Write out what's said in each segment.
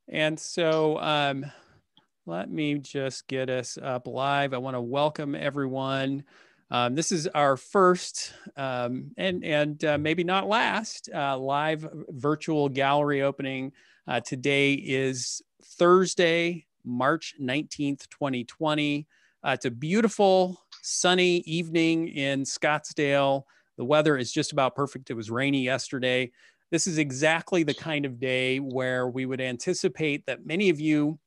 And so let me just get us up live. I want to welcome everyone. This is our first and maybe not last live virtual gallery opening. Today is Thursday, March 19th, 2020. It's a beautiful sunny evening in Scottsdale. The weather is just about perfect. It was rainy yesterday. This is exactly the kind of day where we would anticipate that many of you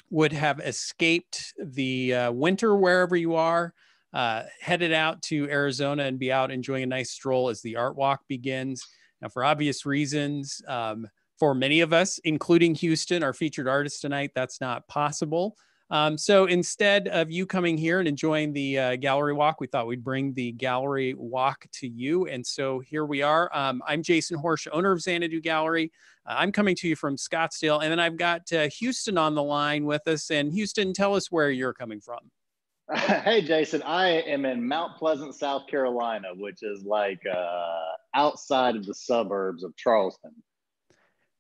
would have escaped the winter wherever you are, headed out to Arizona and be out enjoying a nice stroll as the art walk begins. Now, for obvious reasons, for many of us, including Houston, our featured artist tonight, that's not possible. So instead of you coming here and enjoying the gallery walk, we thought we'd bring the gallery walk to you. And so here we are. I'm Jason Horsch, owner of Xanadu Gallery. I'm coming to you from Scottsdale. And then I've got Houston on the line with us. And Houston, tell us where you're coming from. Hey, Jason, I am in Mount Pleasant, South Carolina, which is like outside of the suburbs of Charleston.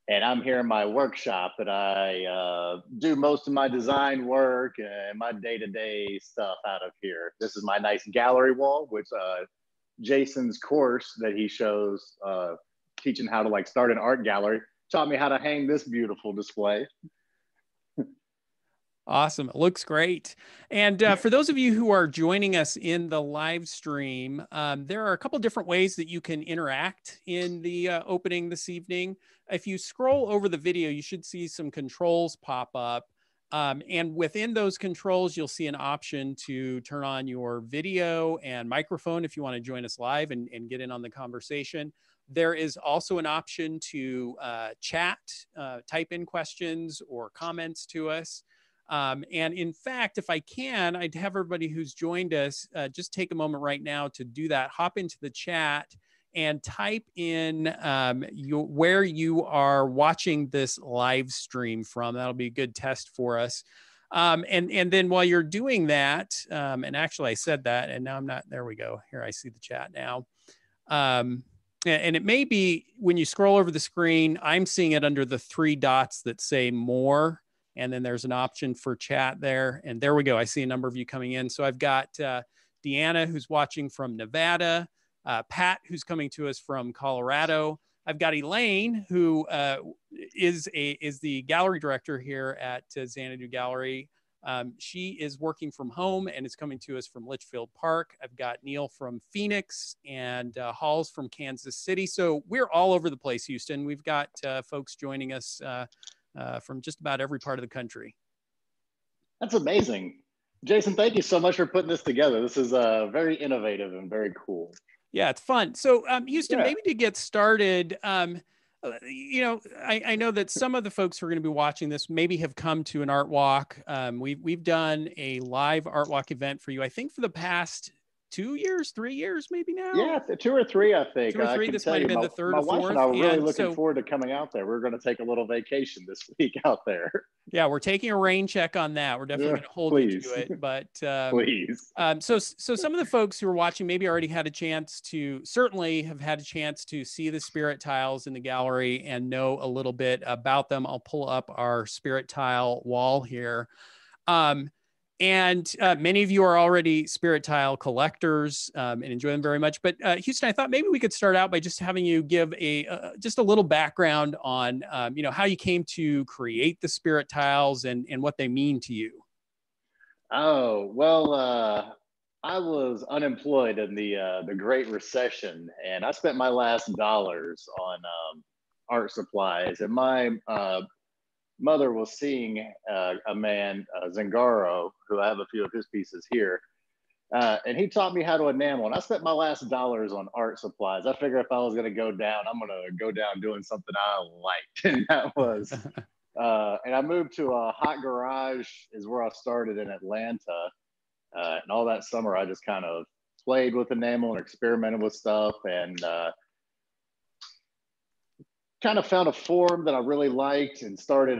And I'm here in my workshop that I do most of my design work and my day-to-day stuff out of here. This is my nice gallery wall, which Jason's course that he shows teaching how to like start an art gallery taught me how to hang this beautiful display. Awesome. It looks great. And for those of you who are joining us in the live stream, there are a couple different ways that you can interact in the opening this evening. If you scroll over the video, you should see some controls pop up. And within those controls, you'll see an option to turn on your video and microphone if you want to join us live and get in on the conversation. There is also an option to chat, type in questions or comments to us. And in fact, if I can, I'd have everybody who's joined us just take a moment right now to do that. Hop into the chat and type in where you are watching this live stream from. That'll be a good test for us. And then while you're doing that, and actually I said that, and now I'm not, there we go. Here, I see the chat now. And it may be when you scroll over the screen, I'm seeing it under the three dots that say more. And then there's an option for chat there. And there we go. I see a number of you coming in. So I've got Deanna, who's watching from Nevada, Pat, who's coming to us from Colorado. I've got Elaine, who is the gallery director here at Xanadu Gallery. She is working from home and is coming to us from Litchfield Park. I've got Neil from Phoenix and Halls from Kansas City. So we're all over the place, Houston. We've got folks joining us from just about every part of the country. That's amazing. Jason, thank you so much for putting this together. This is very innovative and very cool. Yeah, it's fun. So Houston, maybe to get started, you know, I know that some of the folks who are going to be watching this maybe have come to an art walk. We've done a live art walk event for you, I think, for the past 2 years, 3 years, maybe now. Yeah, 2 or 3, I think. 2 or 3. This might have been the third or fourth. My wife and I were really looking forward to coming out there. We're going to take a little vacation this week out there. Yeah, we're taking a rain check on that. We're definitely going to hold you to it. But please. So some of the folks who are watching maybe already had a chance to, certainly have had a chance to see the spirit tiles in the gallery and know a little bit about them. I'll pull up our spirit tile wall here. And many of you are already spirit tile collectors and enjoy them very much. But Houston, I thought maybe we could start out by just having you give just a little background on you know, how you came to create the spirit tiles and what they mean to you. Oh, well, I was unemployed in the Great Recession, and I spent my last dollars on art supplies. And my mother was seeing a man, Zangaro, who I have a few of his pieces here. And he taught me how to enamel. And I spent my last dollars on art supplies. I figured if I was going to go down, I'm going to go down doing something I liked. And that was, and I moved to a hot garage is where I started in Atlanta. And all that summer, I just kind of played with enamel and experimented with stuff. And kind of found a form that I really liked and started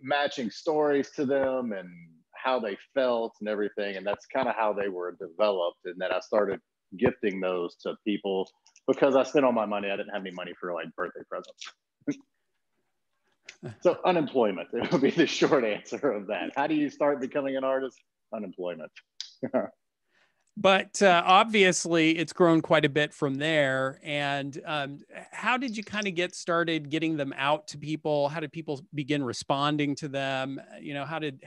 matching stories to them and how they felt and everything. And that's kind of how they were developed. And then I started gifting those to people because I spent all my money. I didn't have any money for like birthday presents. So unemployment, it would be the short answer of that. How do you start becoming an artist? Unemployment. But obviously, it's grown quite a bit from there. And how did you kind of get started getting them out to people? How did people begin responding to them? You know, how did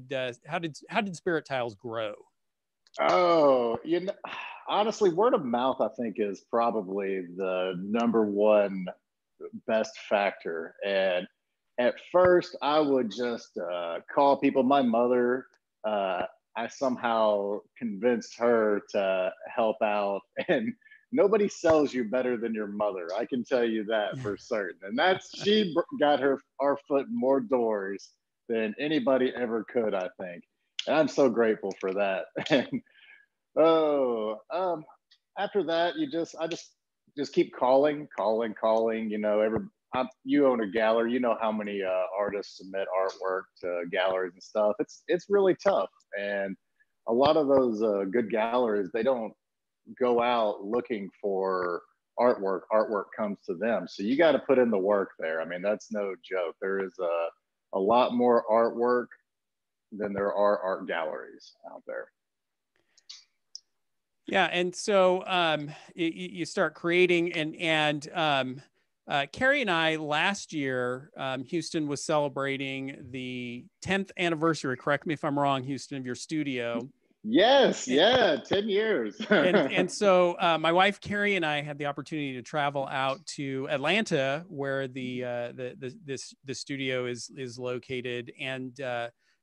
Spiritiles grow? Oh, honestly, word of mouth, I think, is probably the number one best factor. And at first, I would just call people. My mother, I somehow convinced her to help out. And nobody sells you better than your mother. I can tell you that for certain. And she got our foot in more doors than anybody ever could, I think. And I'm so grateful for that. And oh, after that, I just keep calling. You own a gallery. You know how many artists submit artwork to galleries and stuff. It's really tough, and a lot of those good galleries, they don't go out looking for artwork. Artwork comes to them, so you got to put in the work there. I mean, that's no joke. There is a lot more artwork than there are art galleries out there. Yeah, and so you start creating, Carrie and I last year, Houston was celebrating the 10th anniversary. Correct me if I'm wrong, Houston, of your studio. Yes, yeah, 10 years. and so my wife Carrie and I had the opportunity to travel out to Atlanta, where the studio is located, and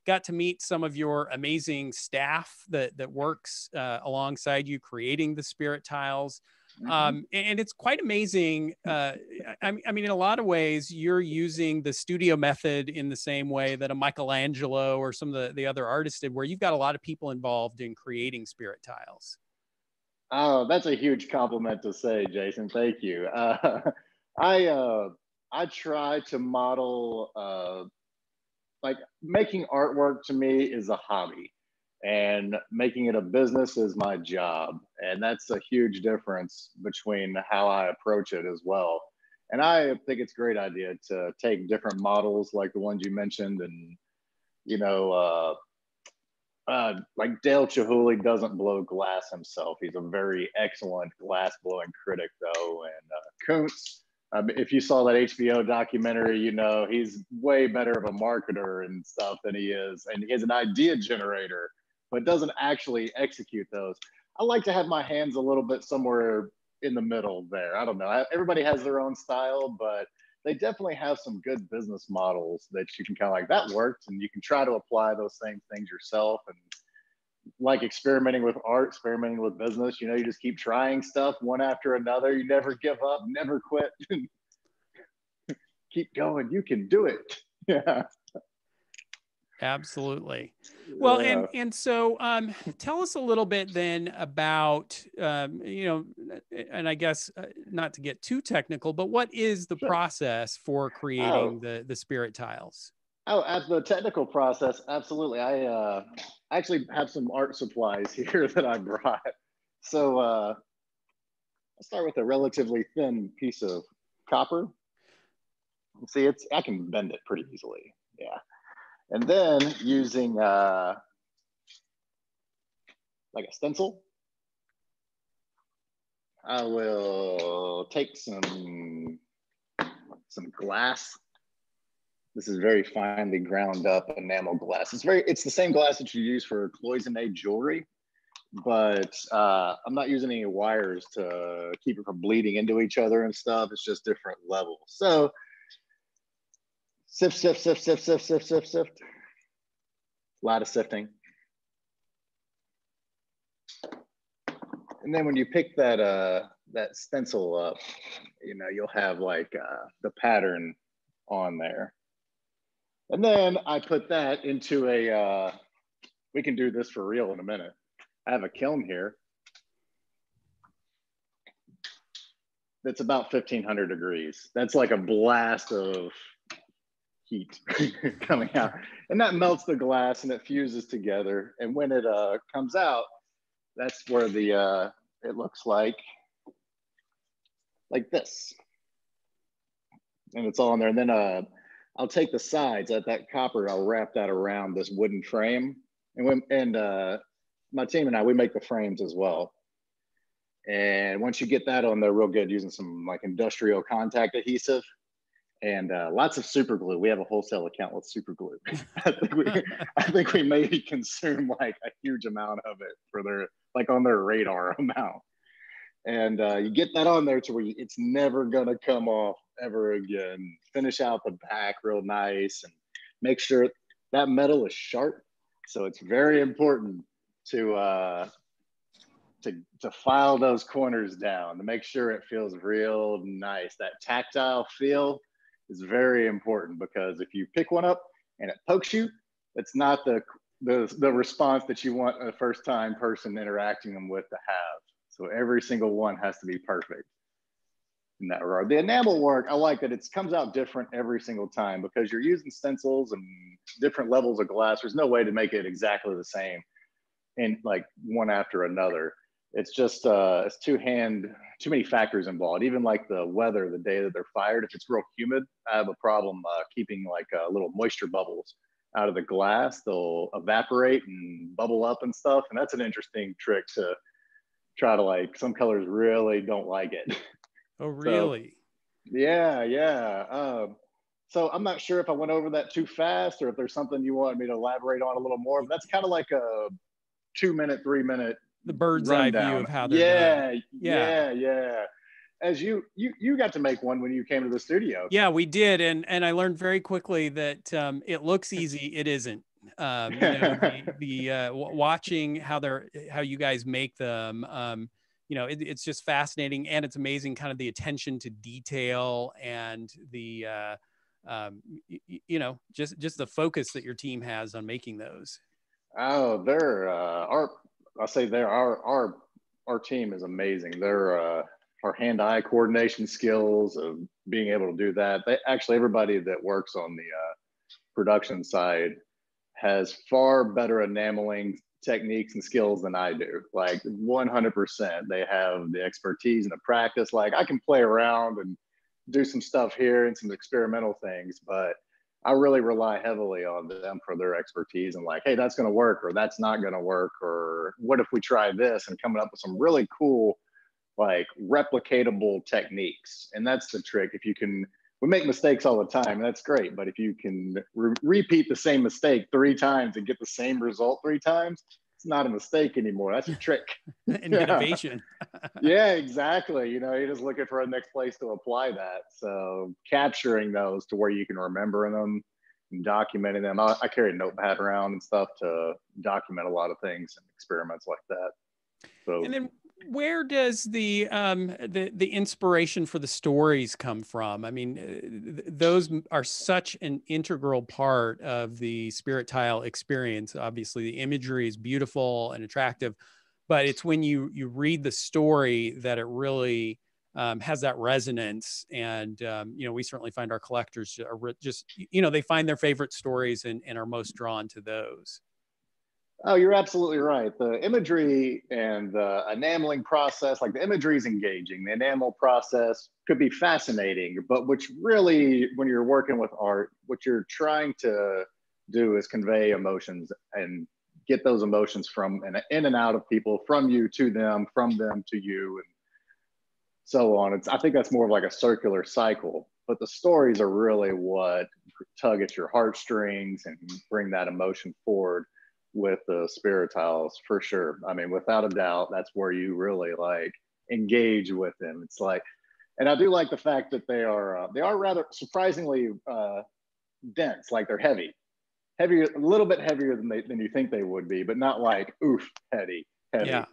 got to meet some of your amazing staff that works alongside you creating the Spiritiles. And it's quite amazing. I mean, in a lot of ways, you're using the studio method in the same way that a Michelangelo or some of the other artists did, where you've got a lot of people involved in creating Spiritiles. Oh, that's a huge compliment to say, Jason. Thank you. I try to model like making artwork to me is a hobby, and making it a business is my job, and that's a huge difference between how I approach it as well. And I think it's a great idea to take different models like the ones you mentioned, and you know like Dale Chihuly doesn't blow glass himself. He's a very excellent glass blowing critic, though. And Kuntz, if you saw that HBO documentary, he's way better of a marketer and stuff than he is. And he is an idea generator, but doesn't actually execute those. I like to have my hands a little bit somewhere in the middle there. I don't know. Everybody has their own style, but they definitely have some good business models that you can kind of like, that worked, and you can try to apply those same things yourself. And like experimenting with art, experimenting with business, you just keep trying stuff one after another. You never give up, never quit. Keep going. You can do it. Yeah. Absolutely. Well, Yeah. and so tell us a little bit then about, and I guess not to get too technical, but what is the Sure. process for creating the Spiritiles? Oh, as the technical process, absolutely. I actually have some art supplies here that I brought. So I'll start with a relatively thin piece of copper. See, I can bend it pretty easily. Yeah. And then using like a stencil, I will take some glass. This is very finely ground up enamel glass. It's the same glass that you use for cloisonné jewelry, but I'm not using any wires to keep it from bleeding into each other and stuff. It's just different levels. So sift, sift, sift, sift, sift, sift, sift, sift. A lot of sifting. And then when you pick that stencil up, you'll have like the pattern on there. And then I put that into we can do this for real in a minute. I have a kiln here that's about 1,500 degrees. That's like a blast of heat coming out. And that melts the glass and it fuses together. And when it comes out, that's where it looks like this. And it's all in there. And then I'll take the sides at that copper, I'll wrap that around this wooden frame. And my team and I, we make the frames as well. And once you get that on there real good, using some like industrial contact adhesive and lots of super glue. We have a wholesale account with super glue. I think we maybe consume like a huge amount of it for their, like on their radar amount. And you get that on there to where it's never gonna come off ever again. Finish out the back real nice and make sure that metal is sharp. So it's very important to file those corners down, to make sure it feels real nice. That tactile feel is very important, because if you pick one up and it pokes you, it's not the response that you want a first time person interacting them with to have. So every single one has to be perfect in that regard. The enamel work, I like that it comes out different every single time, because you're using stencils and different levels of glass. There's no way to make it exactly the same and like one after another. It's just it's too many factors involved. Even like the weather, the day that they're fired, if it's real humid, I have a problem keeping like little moisture bubbles out of the glass. They'll evaporate and bubble up and stuff. And that's an interesting trick to try to, like, some colors really don't like it. Oh, really? So, yeah. So I'm not sure if I went over that too fast or if there's something you want me to elaborate on a little more, but that's kind of like a 2-minute, 3-minute the bird's rundown. eye view of how they're done. Yeah. As you got to make one when you came to the studio. Yeah, we did, and I learned very quickly that it looks easy. It isn't. Watching how you guys make them. It's just fascinating, and it's amazing, kind of the attention to detail and the just the focus that your team has on making those. Oh, our team is amazing. They're our hand-eye coordination skills of being able to do that. Everybody that works on the production side has far better enameling techniques and skills than I do. Like 100%, they have the expertise and the practice. Like, I can play around and do some stuff here and some experimental things, but I really rely heavily on them for their expertise and like, hey, that's going to work, or that's not going to work, or what if we try this, and coming up with some really cool, like, replicatable techniques. And that's the trick. We make mistakes all the time, and that's great. But if you can repeat the same mistake 3 times and get the same result 3 times, it's not a mistake anymore. That's a trick. Innovation. Yeah, exactly. You're just looking for a next place to apply that. So capturing those to where you can remember them and documenting them. I carry a notepad around and stuff to document a lot of things and experiments like that. So, and then where does the inspiration for the stories come from? I mean, those are such an integral part of the Spiritile experience. Obviously, the imagery is beautiful and attractive, but it's when you read the story that it really has that resonance. And we certainly find our collectors are just they find their favorite stories and are most drawn to those. Oh, you're absolutely right. The imagery and the enameling process, like, the imagery is engaging. The enamel process could be fascinating, but which really, when you're working with art, what you're trying to do is convey emotions and get those emotions from and in and out of people, from you to them, from them to you, and so on. I think that's more of like a circular cycle, but the stories are really what tug at your heartstrings and bring that emotion forward with the Spiritiles, for sure. I mean, without a doubt, that's where you really like engage with them. It's like, and I do like the fact that they are rather surprisingly dense. Like, they're heavy, a little bit heavier than you think they would be, but not like oof heavy. Yeah.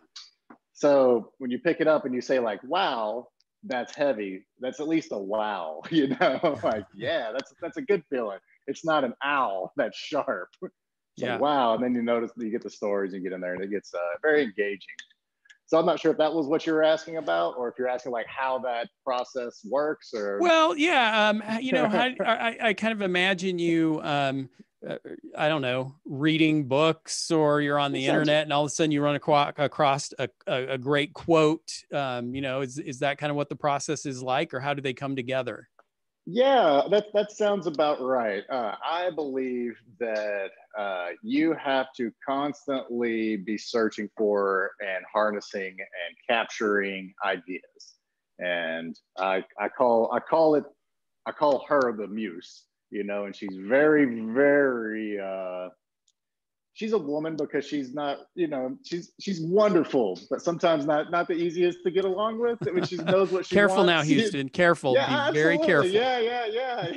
So when you pick it up and you say like, wow, that's heavy, that's at least a wow, like, yeah, that's a good feeling. It's not an ow that's sharp. So, yeah. Wow. And then you notice that you get the stories, you get in there, and it gets very engaging. So I'm not sure if that was what you were asking about, or if you're asking like how that process works, or. Well, yeah. I kind of imagine you, I don't know, reading books, or you're on the internet and all of a sudden you run across a great quote. Is that kind of what the process is like, or how do they come together? Yeah, that sounds about right. I believe that you have to constantly be searching for and harnessing and capturing ideas, and I call her the muse, you know, and she's very she's a woman because she's not, you know, she's wonderful, but sometimes not the easiest to get along with. I mean, she knows what she Careful now, wants. Houston. Careful. Be Yeah, very absolutely. careful. Yeah.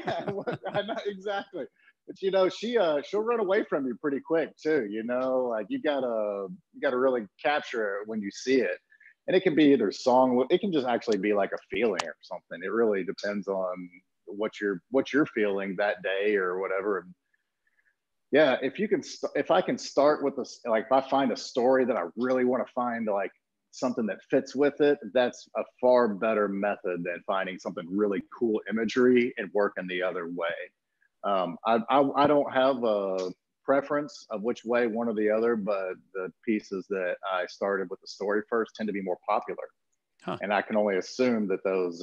I know exactly. But you know, she'll run away from you pretty quick too. You know, like you gotta really capture it when you see it. And it can be either song, it can just actually be like a feeling or something. It really depends on what you're feeling that day or whatever. Yeah, if I can start with this, like if I find a story that I really want to find like something that fits with it, that's a far better method than finding something really cool imagery and working the other way. I don't have a preference of which way, one or the other, but the pieces that I started with the story first tend to be more popular, Huh. and I can only assume that those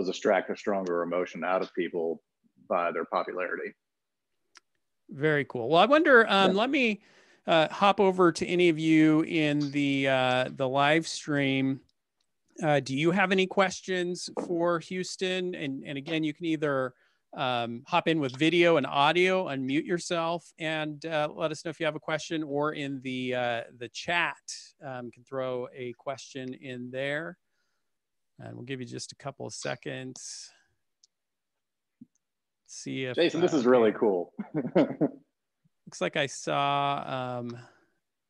extract a stronger emotion out of people by their popularity. Very cool. Well, I wonder, Yeah. let me hop over to any of you in the live stream. Do you have any questions for Houston? And again, you can either hop in with video and audio, unmute yourself, and let us know if you have a question, or in the chat, can throw a question in there. And we'll give you just a couple of seconds. See if Jason, this is really cool. looks like I saw,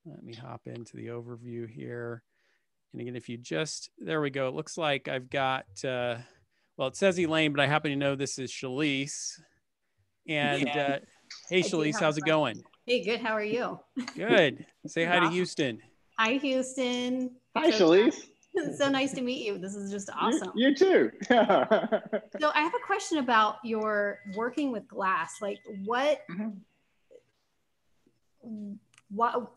let me hop into the overview here. And again, if you just, there we go. It looks like I've got, well, it says Elaine, but I happen to know this is Shalise. And hey, Shalise, how's it going? Hey, good. How are you? Good. Say hi to Houston. Hi, Houston. Hi, Shalise. So nice to meet you. This is just awesome. You too. So I have a question about your working with glass. Like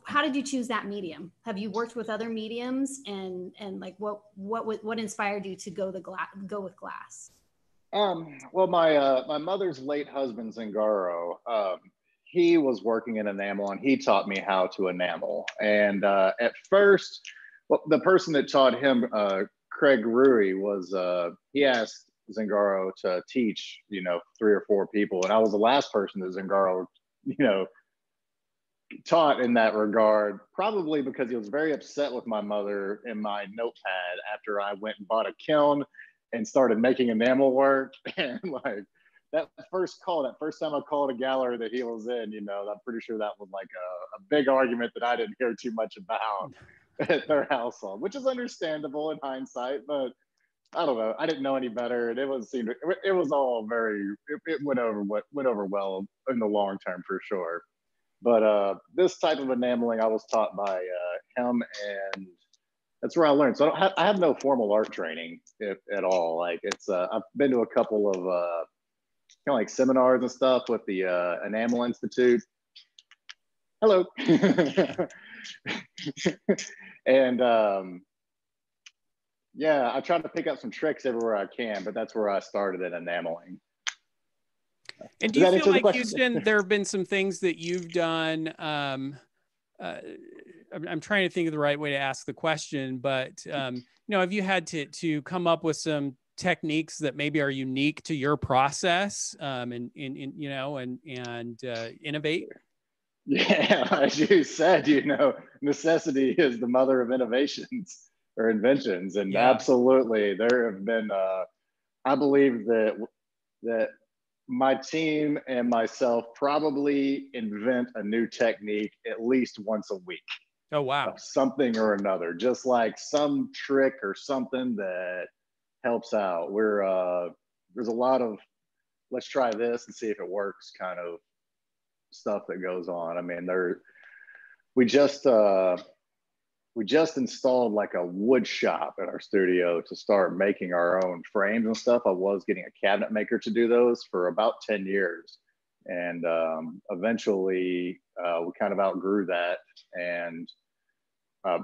how did you choose that medium? Have you worked with other mediums, and like what inspired you to go with glass? Well, my mother's late husband Zingaro, he was working in enamel, and he taught me how to enamel. And at first, well, the person that taught him, Craig Rui, was he asked Zingaro to teach, you know, 3 or 4 people, and I was the last person that Zingaro, you know, taught in that regard, probably because he was very upset with my mother in my notepad after I went and bought a kiln and started making enamel work. And like that first time I called a gallery that he was in, you know, I'm pretty sure that was like a big argument that I didn't hear too much about at their household, which is understandable in hindsight, but I don't know. I didn't know any better, and it was all it went over well in the long term for sure. But this type of enameling I was taught by him, and that's where I learned. So I have no formal art training at all. Like I've been to a couple of kind of like seminars and stuff with the Enamel Institute. Hello. And yeah, I try to pick up some tricks everywhere I can, but that's where I started at enameling. And do you feel like, Houston, there have been some things that you've done? I'm trying to think of the right way to ask the question, but you know, have you had to come up with some techniques that maybe are unique to your process, and you know, and innovate? Yeah, as you said, you know, necessity is the mother of innovations or inventions, and yeah, absolutely, there have been. I believe that my team and myself probably invent a new technique at least once a week. Oh, wow. Of something or another, just like some trick or something that helps out. There's a lot of let's try this and see if it works kind of stuff that goes on. I mean, we just installed like a wood shop at our studio to start making our own frames and stuff. I was getting a cabinet maker to do those for about 10 years. And eventually we kind of outgrew that and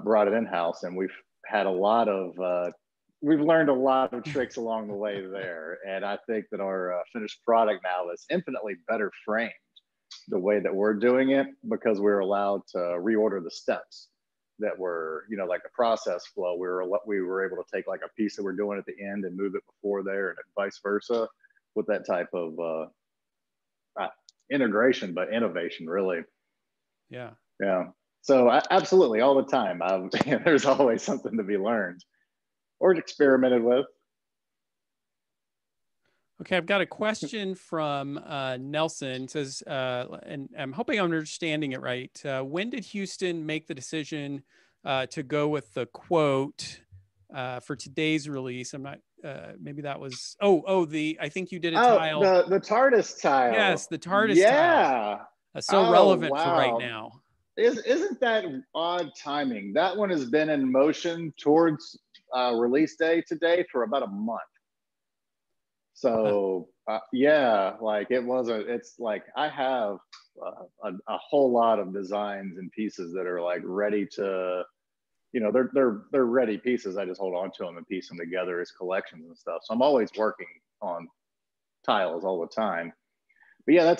brought it in-house. And we've had a lot of we've learned a lot of tricks along the way there. And I think that our finished product now is infinitely better framed the way that we're doing it, because we're allowed to reorder the steps that were, you know, like the process flow. We were able to take like a piece that we're doing at the end and move it before there, and vice versa, with that type of integration, but innovation, really. Yeah. Yeah. So absolutely, all the time, there's always something to be learned or experimented with. Okay, I've got a question from Nelson. It says, and I'm hoping I'm understanding it right. When did Houston make the decision to go with the quote for today's release? I'm not. Maybe that was. I think you did a tile. The TARDIS tile. Yes, the TARDIS tile. So relevant for right now. Isn't that odd timing? That one has been in motion towards release day today for about a month. So yeah, like it's like I have a whole lot of designs and pieces that are like ready to, you know, they're ready pieces. I just hold on to them and piece them together as collections and stuff. So I'm always working on tiles all the time. But yeah,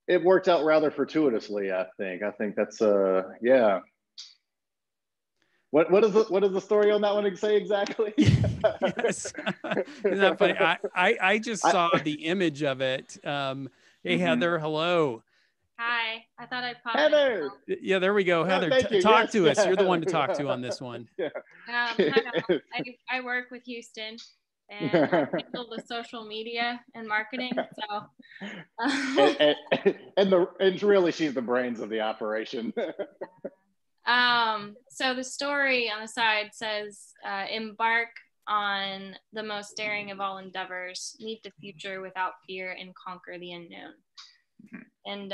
it worked out rather fortuitously, I think. I think that's yeah. What is the story on that one say exactly? Yes. Isn't that funny? I just saw the image of it. Hey, Heather, hello. Hi, I thought I'd pop Heather. in. Yeah, there we go. Heather, talk to us. You're the one to talk to on this one. Yeah. I work with Houston, and I handle the social media and marketing. So, and really, she's the brains of the operation. So the story on the side says, embark on the most daring of all endeavors, meet the future without fear, and conquer the unknown. And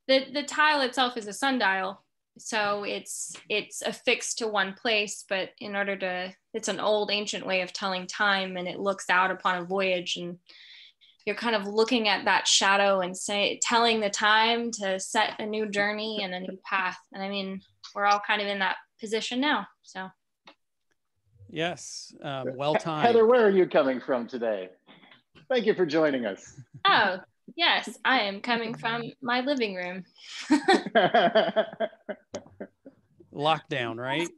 the tile itself is a sundial, so it's affixed to one place, but it's an old ancient way of telling time, and it looks out upon a voyage, and you're kind of looking at that shadow and telling the time to set a new journey and a new path. And I mean, we're all kind of in that position now. So. Yes, well timed. Heather, where are you coming from today? Thank you for joining us. Oh, yes, I am coming from my living room. Lockdown, right?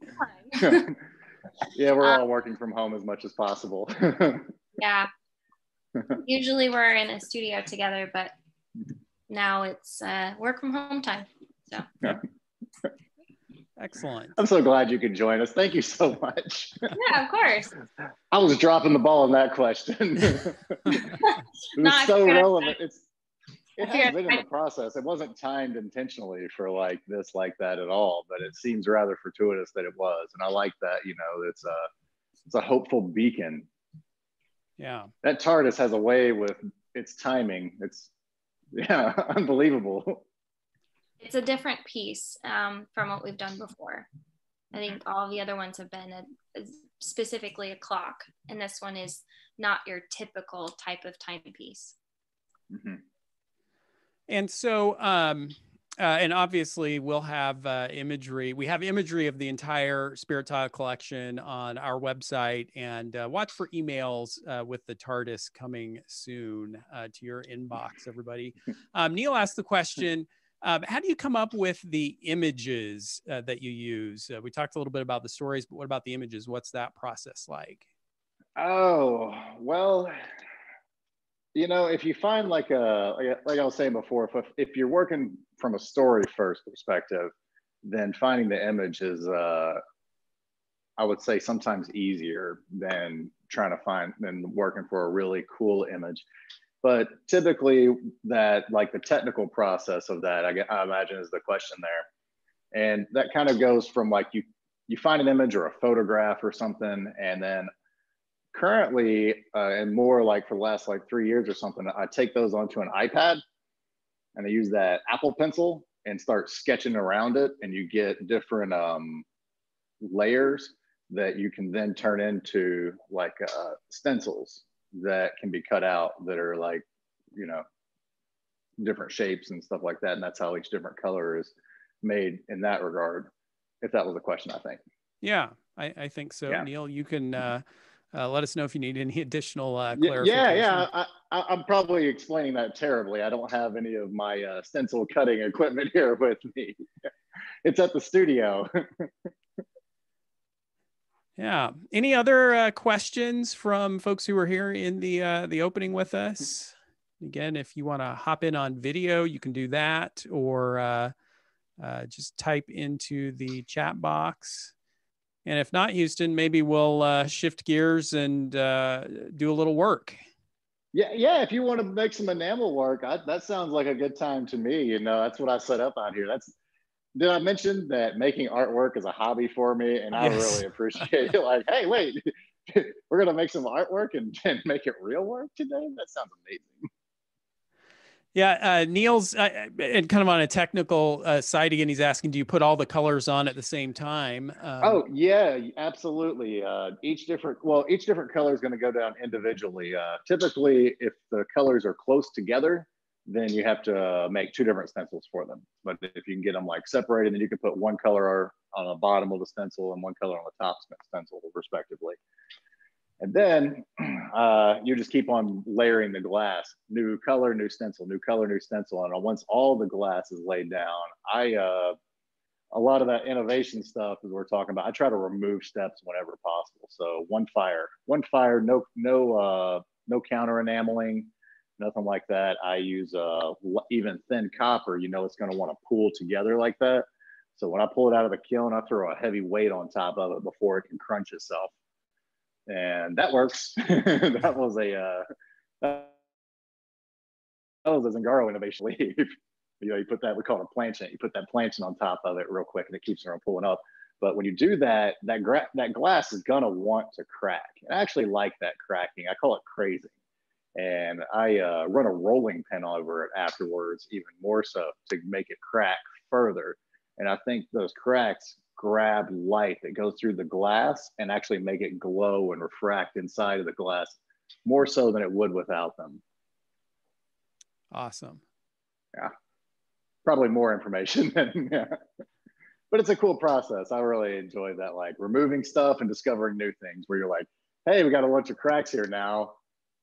Yeah, we're all working from home as much as possible. Yeah. Usually we're in a studio together, but now it's work from home time. So. Yeah. Excellent. I'm so glad you could join us. Thank you so much. Yeah, of course. I was dropping the ball on that question. It was so relevant. It has been in the process. It wasn't timed intentionally for like this, like that at all, but it seems rather fortuitous that it was. And I like that, you know, it's a hopeful beacon. Yeah. That TARDIS has a way with its timing. It's unbelievable. It's a different piece from what we've done before. I think all the other ones have been specifically a clock, and this one is not your typical type of timepiece. Mm-hmm. And so, and obviously we'll have imagery. We have imagery of the entire Spiritile collection on our website, and watch for emails with the TARDIS coming soon to your inbox, everybody. Neil asked the question, how do you come up with the images that you use? We talked a little bit about the stories, but what about the images? What's that process like? Oh, well, you know, if you find like I was saying before, if you're working from a story first perspective, then finding the image is, I would say, sometimes easier than working for a really cool image. But typically that, like the technical process of that, I imagine is the question there. And that kind of goes from like you find an image or a photograph or something, and then currently, and more like for the last like 3 years or something, I take those onto an iPad and I use that Apple Pencil and start sketching around it, and you get different layers that you can then turn into like stencils that can be cut out that are like, you know, different shapes and stuff like that. And that's how each different color is made in that regard, if that was a question, I think. Yeah, I think so. Yeah. Neil, you can let us know if you need any additional clarification. Yeah. I'm probably explaining that terribly. I don't have any of my stencil cutting equipment here with me. It's at the studio. Yeah. Any other questions from folks who are here in the opening with us? Again, if you want to hop in on video, you can do that, or just type into the chat box. And if not, Houston, maybe we'll shift gears and do a little work. Yeah. If you want to make some enamel work, that sounds like a good time to me. You know, that's what I set up out here. Did I mention that making artwork is a hobby for me? And I really appreciate it. Like, hey, wait, we're going to make some artwork and make it real work today? That sounds amazing. Yeah, Neil's and kind of on a technical side again, he's asking, do you put all the colors on at the same time? Oh yeah, absolutely. Each different color is going to go down individually. Typically, if the colors are close together, then you have to make two different stencils for them. But if you can get them like separated, then you can put one color on the bottom of the stencil and one color on the top stencil, respectively. And then you just keep on layering the glass, new color, new stencil, new color, new stencil. And once all the glass is laid down, a lot of that innovation stuff is we're talking about. I try to remove steps whenever possible. So one fire, no counter enameling, nothing like that. I use even thin copper. You know, it's going to want to pool together like that. So when I pull it out of the kiln, I throw a heavy weight on top of it before it can crunch itself. And that works. that was a Zingaro innovation leaf. You know, you put that, we call it a planchette. You put that planchette on top of it real quick and it keeps it from pulling up. But when you do that, that glass is gonna want to crack. And I actually like that cracking. I call it crazing. And I run a rolling pin over it afterwards, even more so, to make it crack further. And I think those cracks grab light that goes through the glass and actually make it glow and refract inside of the glass more so than it would without them. Awesome. Yeah, probably more information than, yeah. But it's a cool process. I really enjoy that, like removing stuff and discovering new things where you're like, hey, we got a bunch of cracks here now.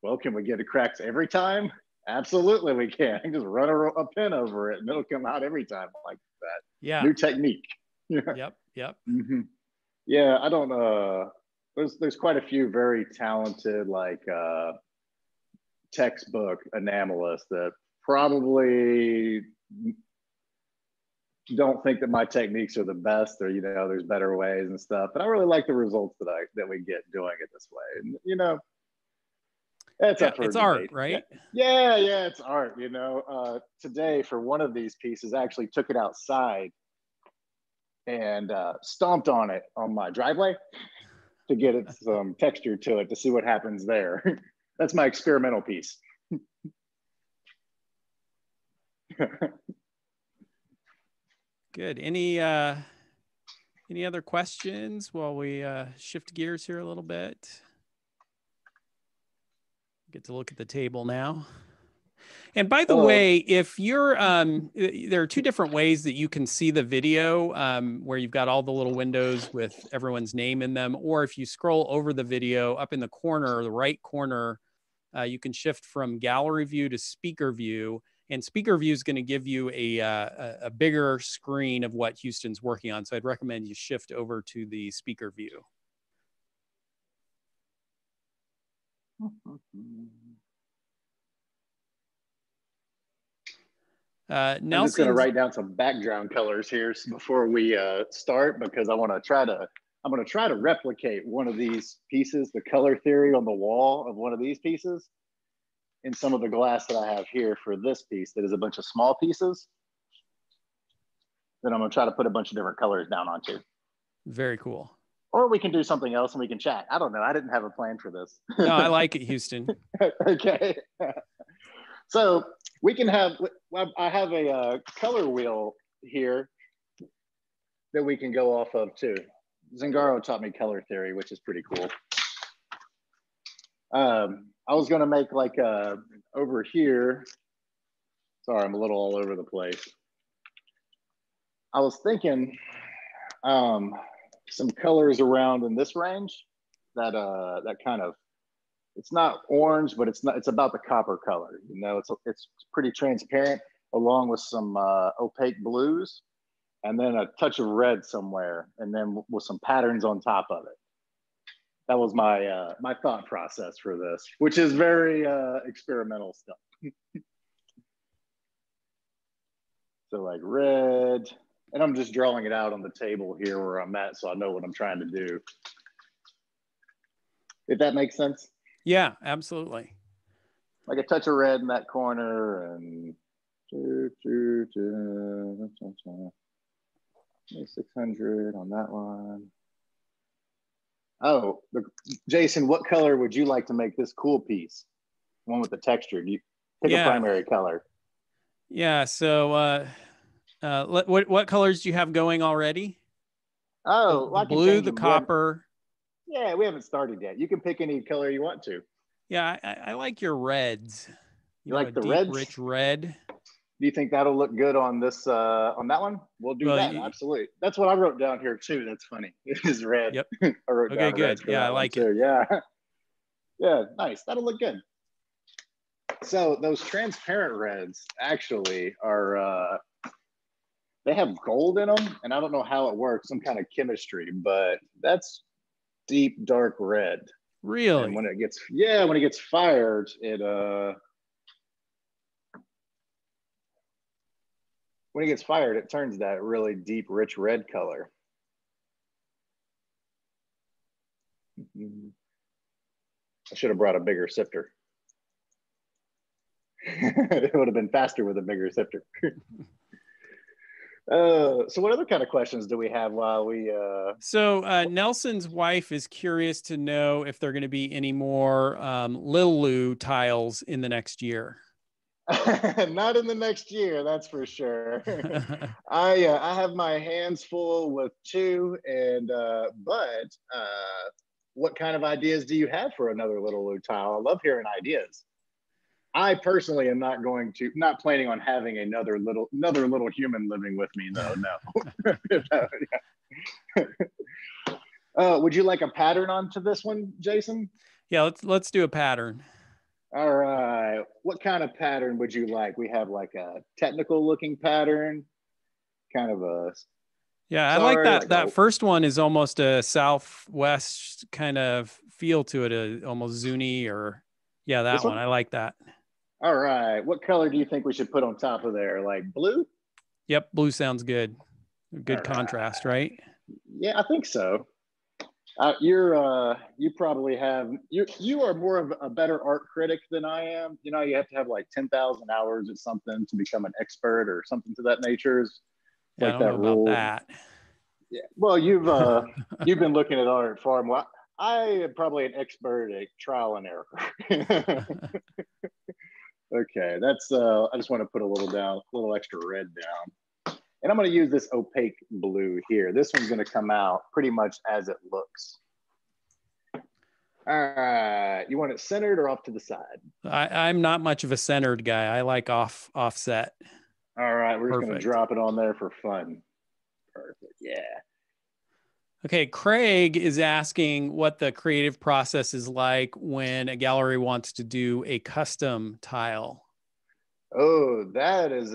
Well, can we get the cracks every time? Absolutely we can. Just run a pin over it and it'll come out every time like that. Yeah. New technique. Yep. Mm-hmm. Yeah, I don't there's quite a few very talented like textbook enamelists that probably don't think that my techniques are the best, or, you know, there's better ways and stuff. But I really like the results that we get doing it this way. And, you know, it's up for it's debate. art, right? Yeah, it's art. You know, today for one of these pieces, I actually took it outside and stomped on it on my driveway to get it some texture to it to see what happens there. That's my experimental piece. Good. Any other questions while we shift gears here a little bit? Get to look at the table now. And by the way, if you're, there are two different ways that you can see the video where you've got all the little windows with everyone's name in them. Or if you scroll over the video up in the corner, the right corner, you can shift from gallery view to speaker view. And speaker view is going to give you a bigger screen of what Houston's working on. So I'd recommend you shift over to the speaker view. I'm just going to write down some background colors here before we start, because I'm going to try to replicate one of these pieces, the color theory on the wall of one of these pieces, in some of the glass that I have here for this piece that is a bunch of small pieces that I'm going to try to put a bunch of different colors down onto. Very cool. Or we can do something else and we can chat. I don't know. I didn't have a plan for this. No, I like it, Houston. Okay. So we can have, I have a color wheel here that we can go off of too. Zingaro taught me color theory, which is pretty cool. I was gonna make like over here, sorry, I'm a little all over the place. I was thinking some colors around in this range that that kind of, it's not orange, but it's about the copper color. You know, it's pretty transparent, along with some opaque blues, and then a touch of red somewhere, and then with some patterns on top of it. That was my my thought process for this, which is very experimental stuff. So like red, and I'm just drawing it out on the table here where I'm at, so I know what I'm trying to do. If that makes sense. Yeah, absolutely. Like a touch of red in that corner, and 600 on that one. Oh, Jason, what color would you like to make this cool piece? One with the texture. You pick a primary color. Yeah. So, what colors do you have going already? Oh, the blue, the copper. Yeah, we haven't started yet. You can pick any color you want to. Yeah, I like your reds. You like the deep, reds? rich red. Do you think that'll look good on this on that one? We'll do that. Absolutely. That's what I wrote down here too. That's funny. It is red. Yep. I wrote okay, down good. Yeah, I like it. Yeah. Yeah, nice. That'll look good. So those transparent reds actually are they have gold in them, and I don't know how it works, some kind of chemistry, but that's deep dark red. Really? And when it gets fired, when it gets fired, it turns that really deep, rich red color. I should have brought a bigger sifter. It would have been faster with a bigger sifter. So what other kind of questions do we have while we... So Nelson's wife is curious to know if there are going to be any more Llew tiles in the next year. Not in the next year, that's for sure. I have my hands full with 2, and but what kind of ideas do you have for another Llew tile? I love hearing ideas. I personally am not planning on having another little human living with me, though. No. Would you like a pattern onto this one, Jason? Yeah, let's do a pattern. All right. What kind of pattern would you like? We have like a technical looking pattern, kind of a... Yeah, I like that. That first one is almost a Southwest kind of feel to it, almost Zuni, or yeah, that one. I like that. All right. What color do you think we should put on top of there? Like blue? Yep, blue sounds good. Good contrast, right? Yeah, I think so. You probably have, you are more of a better art critic than I am. You know, you have to have like 10,000 hours at something to become an expert or something to that nature. Yeah, like I don't know about that. Yeah. Well, you've been looking at art far more. I am probably an expert at trial and error. Okay, that's I just want to put a little extra red down. And I'm going to use this opaque blue here. This one's going to come out pretty much as it looks. All right, you want it centered or off to the side? I'm not much of a centered guy. I like offset. All right, we're just going to drop it on there for fun. Perfect, yeah. Okay, Craig is asking what the creative process is like when a gallery wants to do a custom tile. Oh, that is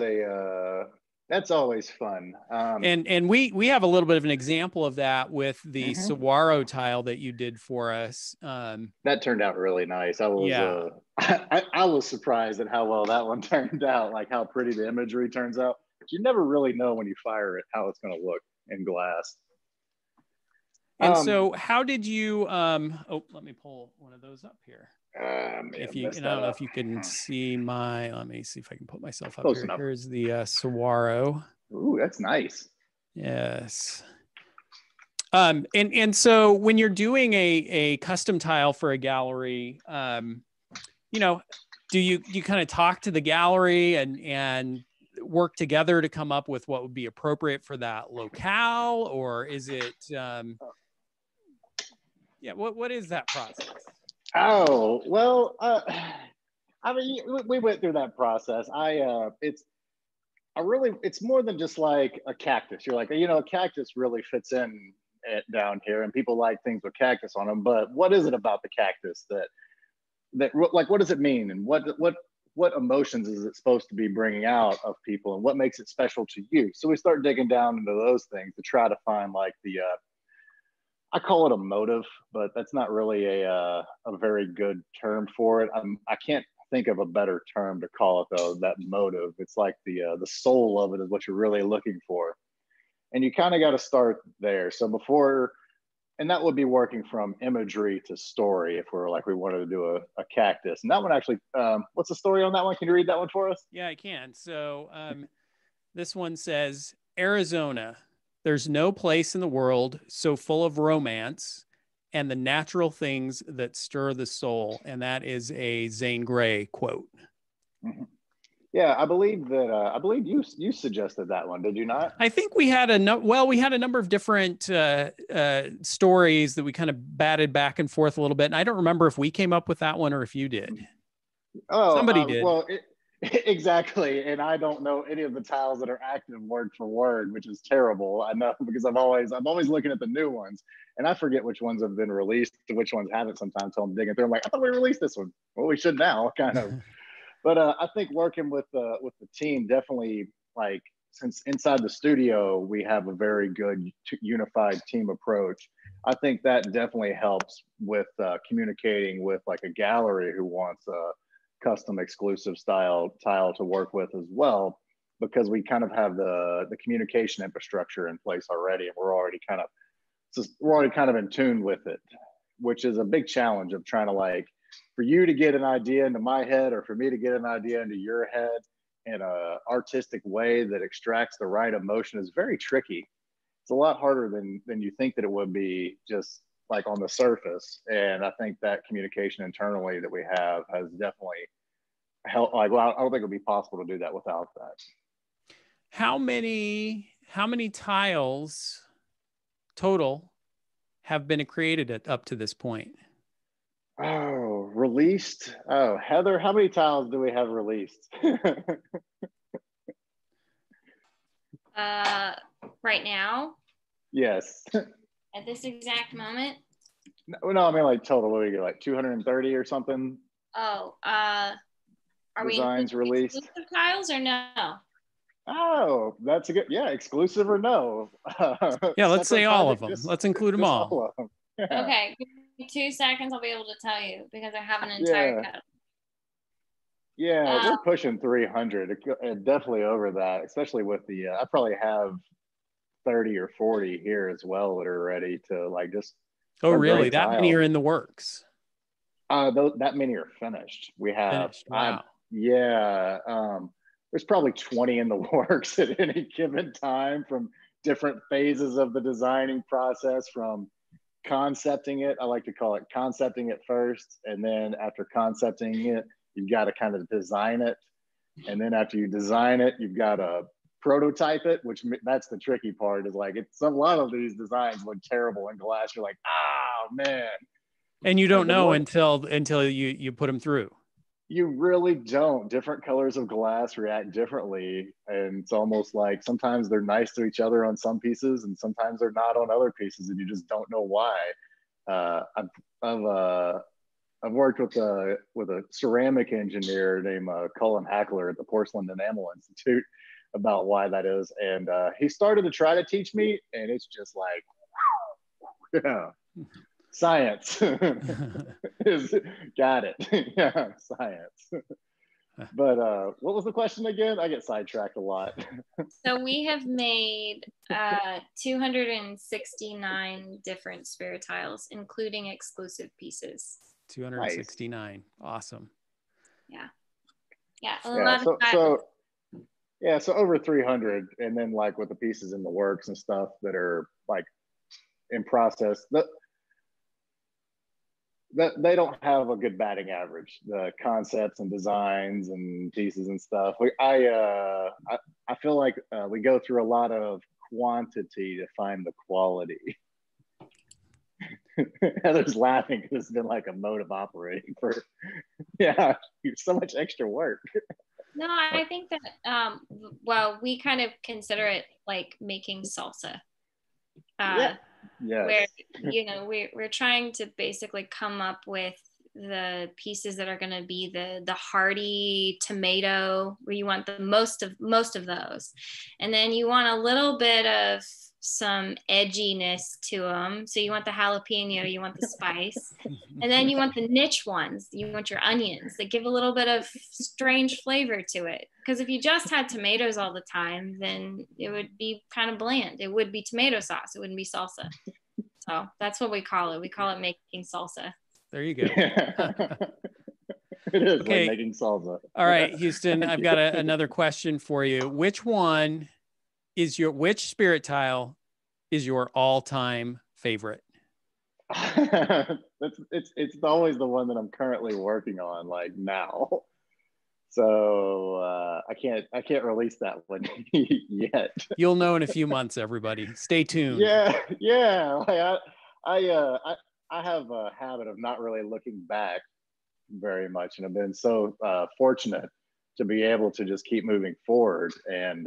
that's always fun. And we have a little bit of an example of that with the saguaro tile that you did for us. That turned out really nice. I was surprised at how well that one turned out, like how pretty the imagery turns out. But you never really know when you fire it how it's going to look in glass. And so how did you, let me pull one of those up here. If you, I don't know if you can see let me see if I can put myself up here. Here's the saguaro. Ooh, that's nice. Yes. And so when you're doing a custom tile for a gallery, you know, do you kind of talk to the gallery and work together to come up with what would be appropriate for that locale, or is it, yeah, what is that process? Oh, well, I mean, we went through that process. It's more than just like a cactus. You're like, you know, a cactus really fits in down here, and people like things with cactus on them. But what is it about the cactus that like, what does it mean, and what emotions is it supposed to be bringing out of people, and what makes it special to you? So we start digging down into those things to try to find like the I call it a motive, but that's not really a very good term for it. I can't think of a better term to call it though. That motive, it's like the soul of it is what you're really looking for, and you kind of got to start there. So before, and that would be working from imagery to story if we wanted to do a cactus. And that one actually, what's the story on that one? Can you read that one for us? Yeah, I can. So this one says, Arizona, there's no place in the world so full of romance and the natural things that stir the soul. And that is a Zane Grey quote. Mm-hmm. Yeah, I believe you suggested that one, did you not? I think we had a number of different stories that we kind of batted back and forth a little bit. And I don't remember if we came up with that one or if you did. Oh, somebody did. Well, exactly. And I don't know any of the tiles that are active word for word, which is terrible. I know, because I'm always looking at the new ones, and I forget which ones have been released and which ones haven't sometimes until I'm digging through. I'm like, I thought we released this one. Well, we should now, kind of. But I think working with the team definitely, like, since inside the studio we have a very good unified team approach, I think that definitely helps with communicating with like a gallery who wants a custom exclusive style tile to work with as well, because we kind of have the communication infrastructure in place already, and we're already kind of in tune with it, which is a big challenge of trying to, like, for you to get an idea into my head or for me to get an idea into your head in a artistic way that extracts the right emotion is very tricky. It's a lot harder than you think that it would be, just like on the surface. And I think that communication internally that we have has definitely helped. Like, well, I don't think it would be possible to do that without that. How many tiles total have been created up to this point? Oh, released. Oh, Heather, how many tiles do we have released? Right now? Yes. At this exact moment? No, I mean, like, total. What do we get, like 230 or something? Oh, are designs we released? Exclusive tiles or no? Oh, that's a good, yeah, exclusive or no? Yeah, let's say all of them. Let's include them all. Of them. Yeah. Okay, give me 2 seconds. I'll be able to tell you because I have an entire catalog. Yeah, we're pushing 300, definitely over that, especially with the, I probably have 30 or 40 here as well that are ready to, like, just. Oh, really? That many are in the works? That many are finished. We have, finished. Wow. There's probably 20 in the works at any given time, from different phases of the designing process, from concepting it. I like to call it concepting it first, and then after concepting it, you've got to kind of design it, and then after you design it, you've got to prototype it, which that's the tricky part. Is like, it's a lot of these designs look terrible in glass. You're like, oh man, and you don't know until you put them through. You really don't. Different colors of glass react differently, and it's almost like sometimes they're nice to each other on some pieces, and sometimes they're not on other pieces, and you just don't know why. I've worked with a ceramic engineer named Cullen Hackler at the Porcelain Enamel Institute about why that is, and he started to try to teach me, and it's just like, yeah. Science. Got it. Yeah, science. But what was the question again? I get sidetracked a lot. So we have made 269 different Spiritiles, including exclusive pieces. 269. Nice. Awesome. Yeah. Yeah. So over 300, and then, like, with the pieces in the works and stuff that are, like, in process. They don't have a good batting average, the concepts and designs and pieces and stuff. I feel like we go through a lot of quantity to find the quality. Heather's laughing because it's been like a mode of operating for, yeah, so much extra work. No, I think that, well, we kind of consider it like making salsa. Yeah. where, Yes. you know, we're trying to basically come up with the pieces that are going to be the hearty tomato, where you want the most of those, and then you want a little bit of some edginess to them. So you want the jalapeno, you want the spice, and then you want the niche ones. You want your onions that give a little bit of strange flavor to it. Because if you just had tomatoes all the time, then it would be kind of bland. It would be tomato sauce. It wouldn't be salsa. So that's what we call it. We call it making salsa. There you go. It is Okay. like making salsa. All right, Houston, I've got another question for you. Which spirit tile is your all-time favorite? It's always the one that I'm currently working on, like now. So I can't release that one yet. You'll know in a few months, everybody. Stay tuned. Yeah. Like I have a habit of not really looking back very much, and I've been so fortunate to be able to just keep moving forward and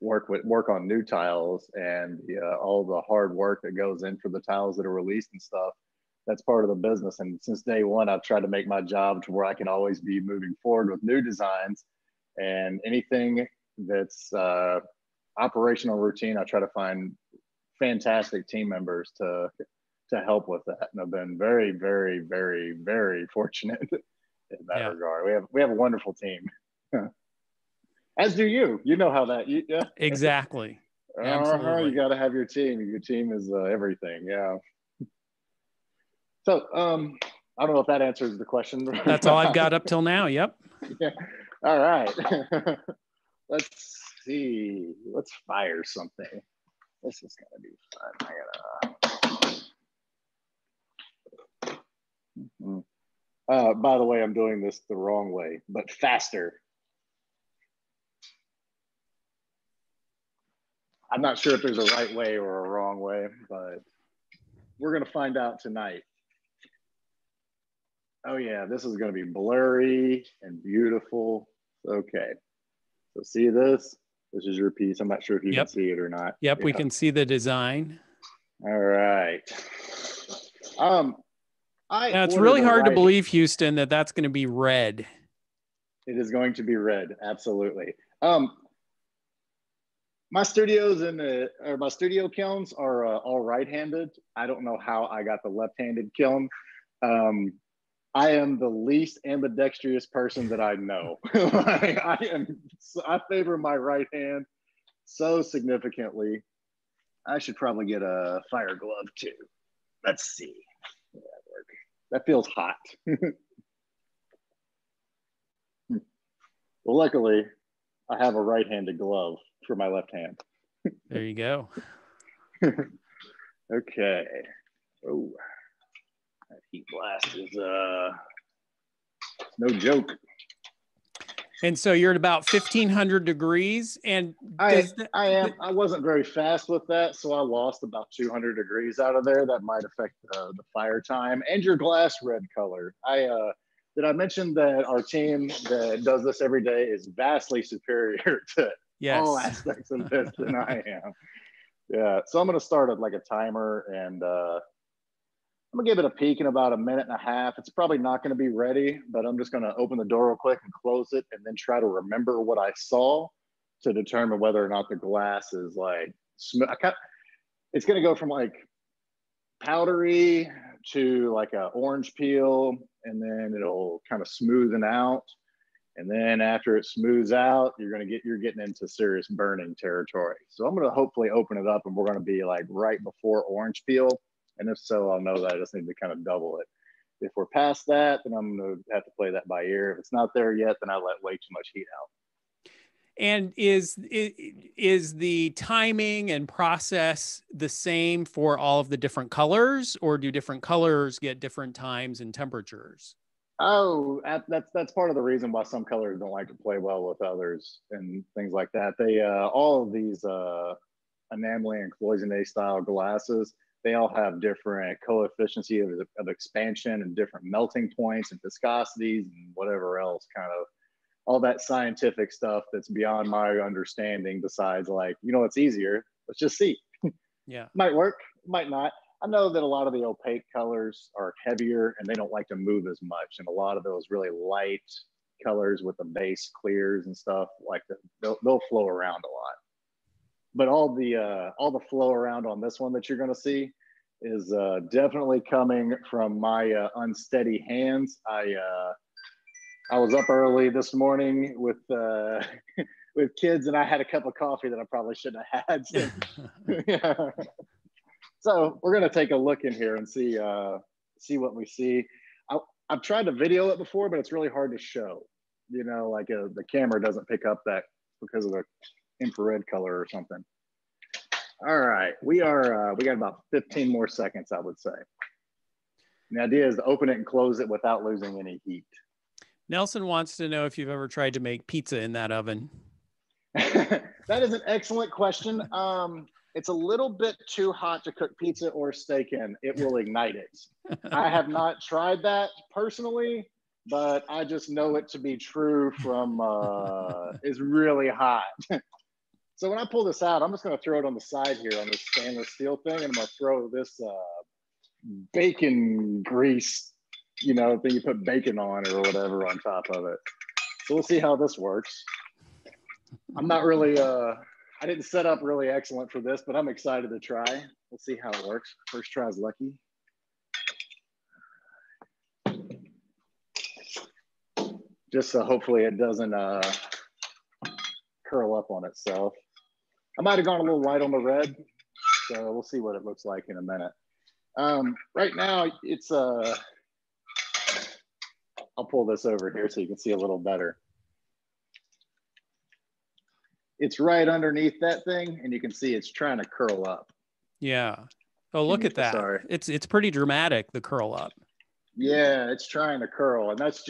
work on new tiles, and all the hard work that goes in for the tiles that are released and stuff. That's part of the business. And since day one, I've tried to make my job to where I can always be moving forward with new designs, and anything that's operational routine, I try to find fantastic team members to help with that. And I've been very, very, very, very fortunate in that regard. We have a wonderful team. As do you. You know how that. Yeah. Exactly. Absolutely. You got to have your team. Your team is everything. Yeah. So I don't know if that answers the question. That's all I've got up till now. Yep. Yeah. All right. Let's see. Let's fire something. This is gonna be fun. By the way, I'm doing this the wrong way, but faster. I'm not sure if there's a right way or a wrong way, but we're gonna find out tonight. Oh yeah, this is gonna be blurry and beautiful. Okay, so see this? This is your piece. I'm not sure if you can see it or not. Yep, yeah. We can see the design. All right. Now, it's really hard to believe, Houston, that that's going to be red. It is going to be red, absolutely. My studios or my studio kilns are all right-handed. I don't know how I got the left-handed kiln. I am the least ambidextrous person that I know. I favor my right hand so significantly. I should probably get a fire glove too. Let's see. That feels hot. Well, luckily, I have a right-handed glove for my left hand. There you go. Okay. Oh, that heat blast is no joke. And so you're at about 1,500 degrees, and I wasn't very fast with that, so I lost about 200 degrees out of there. That might affect the fire time and your glass red color. Did I mention that our team that does this every day is vastly superior to all aspects of this than I am? Yeah, so I'm going to start at like a timer, and I'm gonna give it a peek in about a minute and a half. It's probably not gonna be ready, but I'm just gonna open the door real quick and close it, and then try to remember what I saw to determine whether or not the glass is like smooth. It's gonna go from like powdery to like a orange peel, and then it'll kind of smoothen out. And then after it smooths out, you're getting into serious burning territory. So I'm gonna hopefully open it up, and we're gonna be like right before orange peel. And if so, I'll know that I just need to kind of double it. If we're past that, then I'm going to have to play that by ear. If it's not there yet, then I let way too much heat out. And is the timing and process the same for all of the different colors, or do different colors get different times and temperatures? Oh, that's part of the reason why some colors don't like to play well with others and things like that. They all of these enameling and cloisonne style glasses, they all have different coefficients of expansion and different melting points and viscosities and whatever else, kind of all that scientific stuff that's beyond my understanding, besides like, it's easier. Let's just see. Yeah. Might work. might not. I know that a lot of the opaque colors are heavier and they don't like to move as much. And a lot of those really light colors with the base clears and stuff, like they'll flow around a lot. But all the flow around on this one that you're going to see is definitely coming from my unsteady hands. I was up early this morning with with kids, and I had a cup of coffee that I probably shouldn't have had. So, yeah. So we're gonna take a look in here and see what we see. I've tried to video it before, but it's really hard to show. You know, like the camera doesn't pick up that because of the infrared color or something. All right, we got about 15 more seconds, I would say. And the idea is to open it and close it without losing any heat. Nelson wants to know if you've ever tried to make pizza in that oven. That is an excellent question. It's a little bit too hot to cook pizza or steak in. It will ignite it. I have not tried that personally, but I just know it to be true from it's really hot. So when I pull this out, I'm just going to throw it on the side here on this stainless steel thing, and I'm going to throw this bacon grease, you know, thing you put bacon on or whatever on top of it. So we'll see how this works. I'm not really, I didn't set up really excellent for this, but I'm excited to try. We'll see how it works. First try is lucky. Just so hopefully it doesn't curl up on itself. I might have gone a little light on the red, so we'll see what it looks like in a minute. Right now, it's I'll pull this over here so you can see a little better. It's right underneath that thing, and you can see it's trying to curl up. Yeah. Oh, look at that. Sorry. It's pretty dramatic, the curl up. Yeah, it's trying to curl, and that's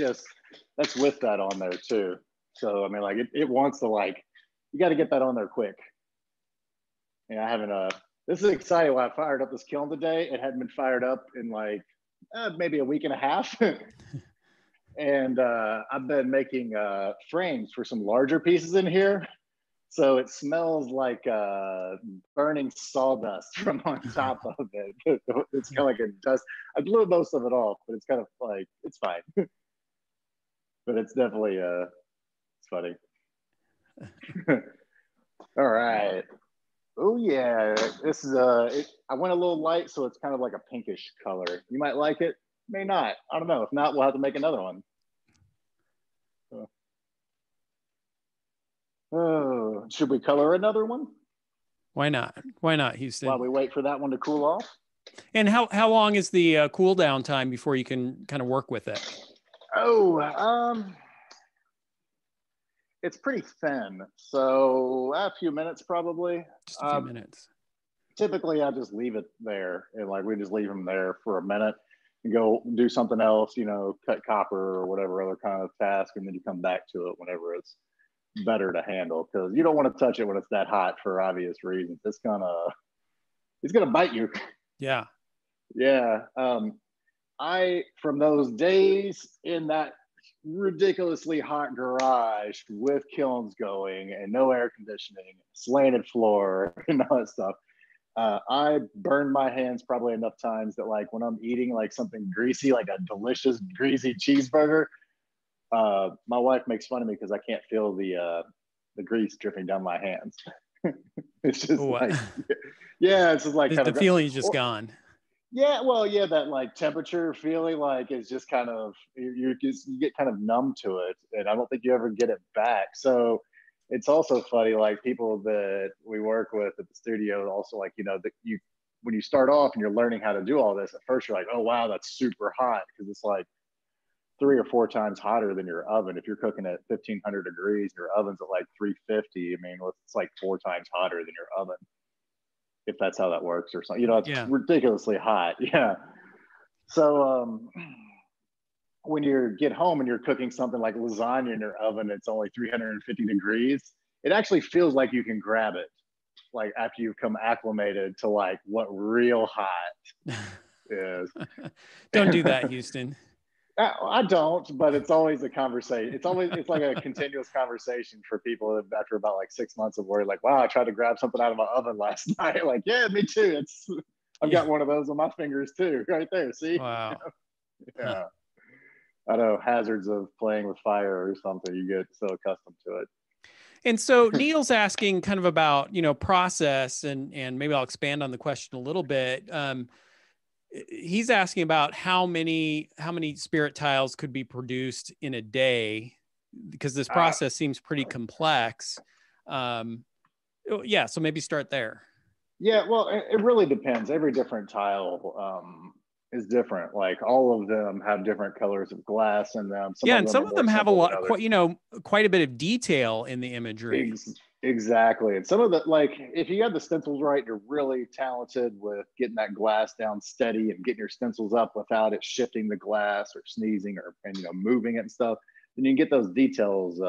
with that on there too. So I mean, like it wants to, like, you got to get that on there quick. And I haven't this is exciting. When I fired up this kiln today, it hadn't been fired up in like maybe a week and a half. And I've been making frames for some larger pieces in here. So it smells like burning sawdust from on top of it. It's kind of like a dust. I blew most of it off, but it's kind of like, it's fine. But it's definitely, it's funny. All right. Oh yeah, this is I went a little light, so it's kind of like a pinkish color. You might like it, may not. I don't know. If not, we'll have to make another one. Oh, should we color another one? Why not? Why not, Houston? While we wait for that one to cool off. And how long is the cool down time before you can kind of work with it? Oh, it's pretty thin, so a few minutes probably. Just a few minutes. Typically, I just leave it there, and like we just leave them there for a minute and go do something else, you know, cut copper or whatever other kind of task, and then you come back to it whenever it's better to handle, because you don't want to touch it when it's that hot for obvious reasons. It's gonna bite you. Yeah. Yeah. From those days in that ridiculously hot garage with kilns going and no air conditioning, slanted floor and all that stuff, I burned my hands probably enough times that, like, when I'm eating like something greasy, like a delicious greasy cheeseburger, my wife makes fun of me because I can't feel the grease dripping down my hands. It's just like, yeah, it's just like the feeling's just gone. Yeah, well, yeah, that like temperature feeling, like, is just kind of, you get kind of numb to it, and I don't think you ever get it back. So it's also funny, like people that we work with at the studio also, like, you know, that when you start off and you're learning how to do all this, at first you're like, oh wow, that's super hot, because it's like 3 or 4 times hotter than your oven. If you're cooking at 1500 degrees, your oven's at like 350. I mean, it's like 4 times hotter than your oven, if that's how that works or something. You know, it's ridiculously hot. Yeah. So when you get home and you're cooking something like lasagna in your oven, it's only 350 degrees. It actually feels like you can grab it, like after you've come acclimated to like what real hot is. Don't do that, Houston. I don't, but it's always a conversation. It's like a continuous conversation for people after about like 6 months of worry, like, wow, I tried to grab something out of my oven last night. Like, yeah, me too. I've got one of those on my fingers too, right there. See? Wow. Yeah. I know, hazards of playing with fire or something. You get so accustomed to it. And so Neil's asking kind of about, process, and maybe I'll expand on the question a little bit. He's asking about how many spirit tiles could be produced in a day, because this process seems pretty complex. Yeah, so maybe start there. Yeah, well, it really depends. Every different tile is different. Like all of them have different colors of glass in them. Some of them have a lot, quite a bit of detail in the imagery. Exactly. And some of the, like, if you have the stencils right, you're really talented with getting that glass down steady and getting your stencils up without it shifting the glass or sneezing and moving it and stuff. Then you can get those details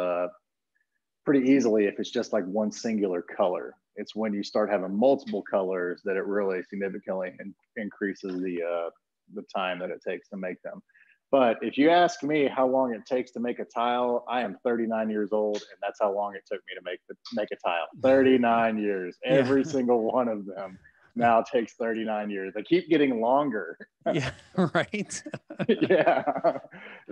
pretty easily if it's just like one singular color. It's when you start having multiple colors that it really significantly increases the time that it takes to make them. But if you ask me how long it takes to make a tile, I am 39 years old, and that's how long it took me to make a tile. 39 years. Every single one of them now takes 39 years. They keep getting longer. Yeah, right. Yeah.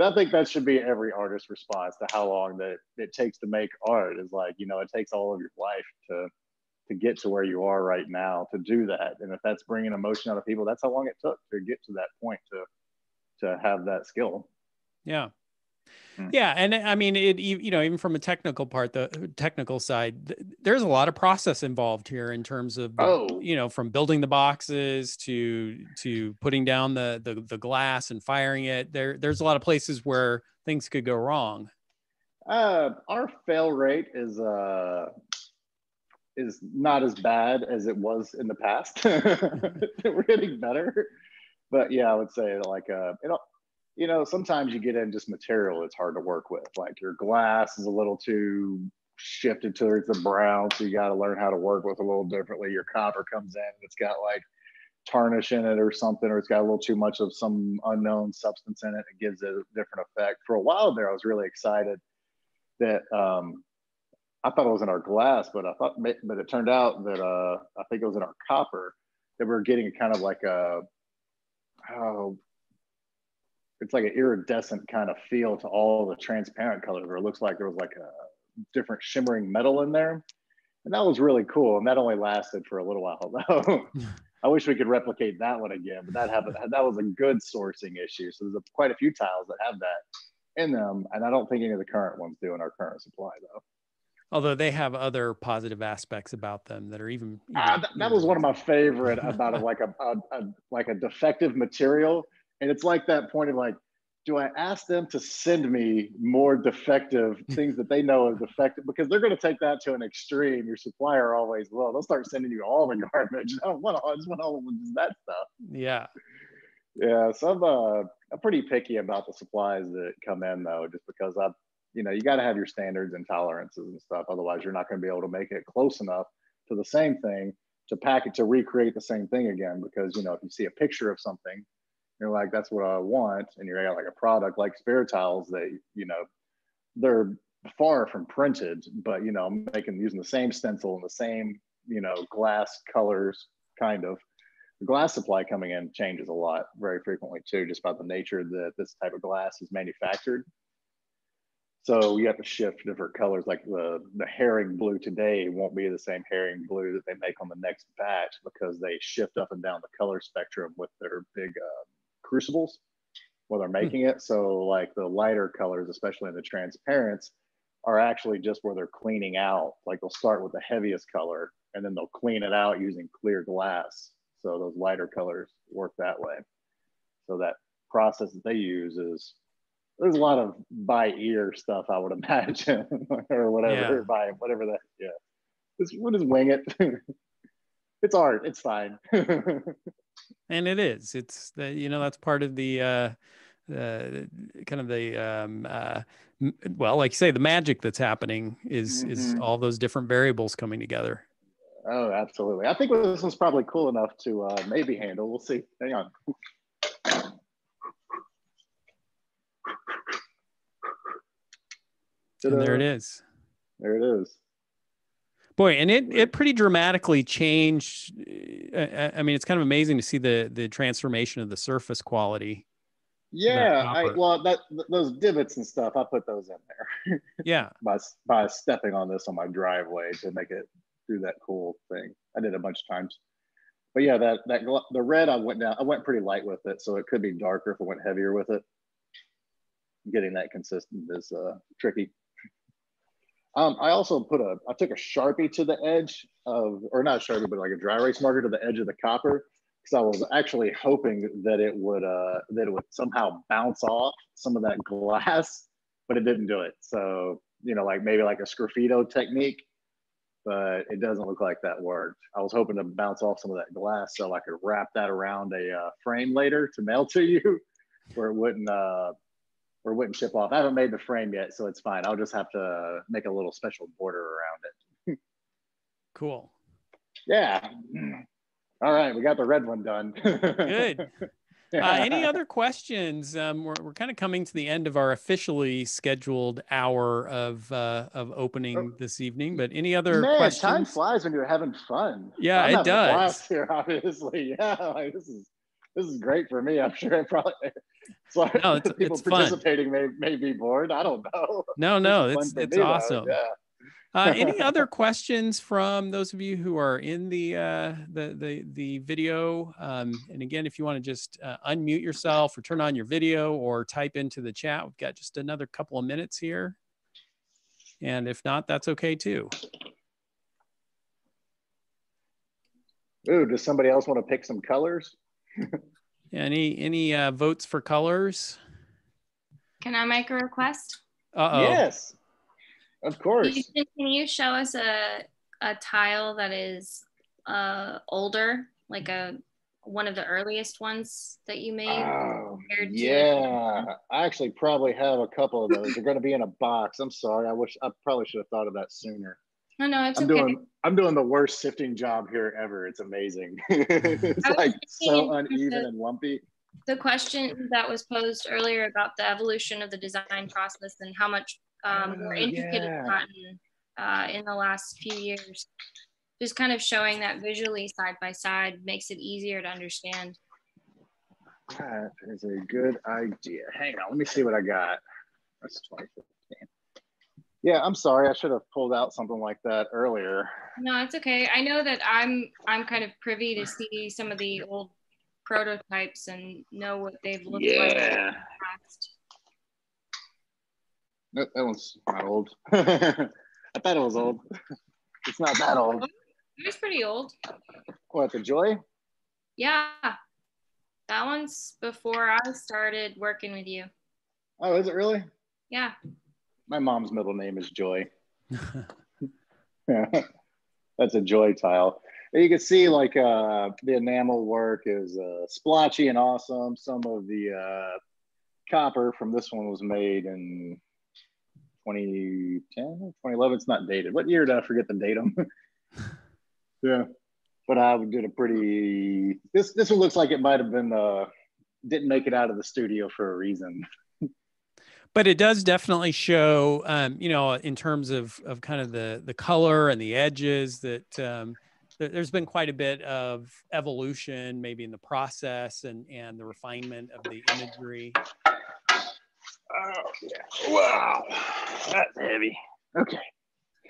I think that should be every artist's response to how long that it takes to make art, is like, it takes all of your life to get to where you are right now to do that. And if that's bringing emotion out of people, that's how long it took to get to that point to have that skill. Yeah. Yeah. And I mean, even from a technical part, the technical side, there's a lot of process involved here in terms of, from building the boxes to putting down the glass and firing it. There's a lot of places where things could go wrong. Our fail rate is not as bad as it was in the past. We're getting better. But yeah, I would say like, sometimes you get in just material it's hard to work with. Like your glass is a little too shifted towards the brown, so you got to learn how to work with it a little differently. Your copper comes in, it's got like tarnish in it or something, or it's got a little too much of some unknown substance in it. It gives it a different effect. For a while there, I was really excited that I thought it was in our glass, but it turned out that I think it was in our copper, that we're getting kind of like it's like an iridescent kind of feel to all the transparent colors, where it looks like there was like a different shimmering metal in there. And that was really cool. And that only lasted for a little while though. I wish we could replicate that one again, but that was a good sourcing issue. So there's quite a few tiles that have that in them. And I don't think any of the current ones do in our current supply though. Although they have other positive aspects about them that are even that was one of my favorite about like a defective material. And it's like that point of like, do I ask them to send me more defective things that they know are defective? Because they're going to take that to an extreme. Your supplier always will. They'll start sending you all the garbage. I just want all of that stuff. Yeah. Yeah. So I'm pretty picky about the supplies that come in though, just because you got to have your standards and tolerances and stuff. Otherwise, you're not going to be able to make it close enough to the same thing to recreate the same thing again. Because, if you see a picture of something, you're like, that's what I want. And you're like a product like Spiritiles that, they're far from printed, but, using the same stencil and the same, glass colors, kind of. The glass supply coming in changes a lot very frequently too, just by the nature that this type of glass is manufactured. So you have to shift different colors. Like the herring blue today won't be the same herring blue that they make on the next batch, because they shift up and down the color spectrum with their big crucibles while they're making it. So like the lighter colors, especially in the transparents, are actually just where they're cleaning out. Like they'll start with the heaviest color and then they'll clean it out using clear glass. So those lighter colors work that way. So that process that they use there's a lot of by ear stuff, I would imagine, or whatever, whatever that, we'll just wing it. It's art, it's fine. And it is. It's that's part of the kind of the well, like you say, the magic that's happening is all those different variables coming together. Oh, absolutely. I think this one's probably cool enough to maybe handle. We'll see. Hang on. And there it is. There it is. Boy, and it pretty dramatically changed I mean, it's kind of amazing to see the transformation of the surface quality. Yeah, those divots and stuff, I put those in there. Yeah. by stepping on this on my driveway to make it do that cool thing. I did a bunch of times. But yeah, the red I went pretty light with it, so it could be darker if I went heavier with it. Getting that consistent is tricky. I also I took a Sharpie to the edge or not a Sharpie, but like a dry erase marker to the edge of the copper, because I was actually hoping that it would somehow bounce off some of that glass, but it didn't do it. So, like maybe like a sgraffito technique, but it doesn't look like that worked. I was hoping to bounce off some of that glass so I could wrap that around a frame later to mail to you, where it wouldn't chip off. I haven't made the frame yet, so it's fine. I'll just have to make a little special border around it. Cool. Yeah. All right, we got the red one done. Good. Any other questions? We're kind of coming to the end of our officially scheduled hour of opening this evening, but any other questions? Time flies when you're having fun. Yeah, it does. A blast here, obviously. Yeah, like, this is great for me. I'm sure it probably. So no, people it's participating may be bored. I don't know. No, it's awesome. Yeah. Any other questions from those of you who are in the video? And again, if you want to just unmute yourself or turn on your video or type into the chat, we've got just another couple of minutes here. And if not, that's okay too. Ooh, does somebody else want to pick some colors? Any votes for colors? Can I make a request? Yes. Of course. Can you show us a tile that is older, like one of the earliest ones that you made? Yeah, I actually probably have a couple of those. They're going to be in a box. I'm sorry. I probably should have thought of that sooner. No, it's okay. I'm doing the worst sifting job here ever. It's amazing. It's like so uneven and lumpy. The question that was posed earlier about the evolution of the design process and how much more intricate it's gotten in the last few years. Just kind of showing that visually side by side makes it easier to understand. That is a good idea. Hang on, let me see what I got. That's 2015. Yeah, I'm sorry. I should have pulled out something like that earlier. No, it's okay. I know that I'm kind of privy to see some of the old prototypes and know what they've looked like in the past. Nope, that one's not old. I thought it was old. It's not that old. It was pretty old. What, the Joy? Yeah. That one's before I started working with you. Oh, is it really? Yeah. My mom's middle name is Joy. That's a Joy tile. You can see like the enamel work is splotchy and awesome. Some of the copper from this one was made in 2010, 2011. It's not dated. What year did I forget the datum? Yeah, but I did a pretty. This one looks like it might have been didn't make it out of the studio for a reason. But it does definitely show, in terms of kind of the color and the edges that there's been quite a bit of evolution, maybe in the process and the refinement of the imagery. Oh, yeah. Wow, that's heavy. Okay.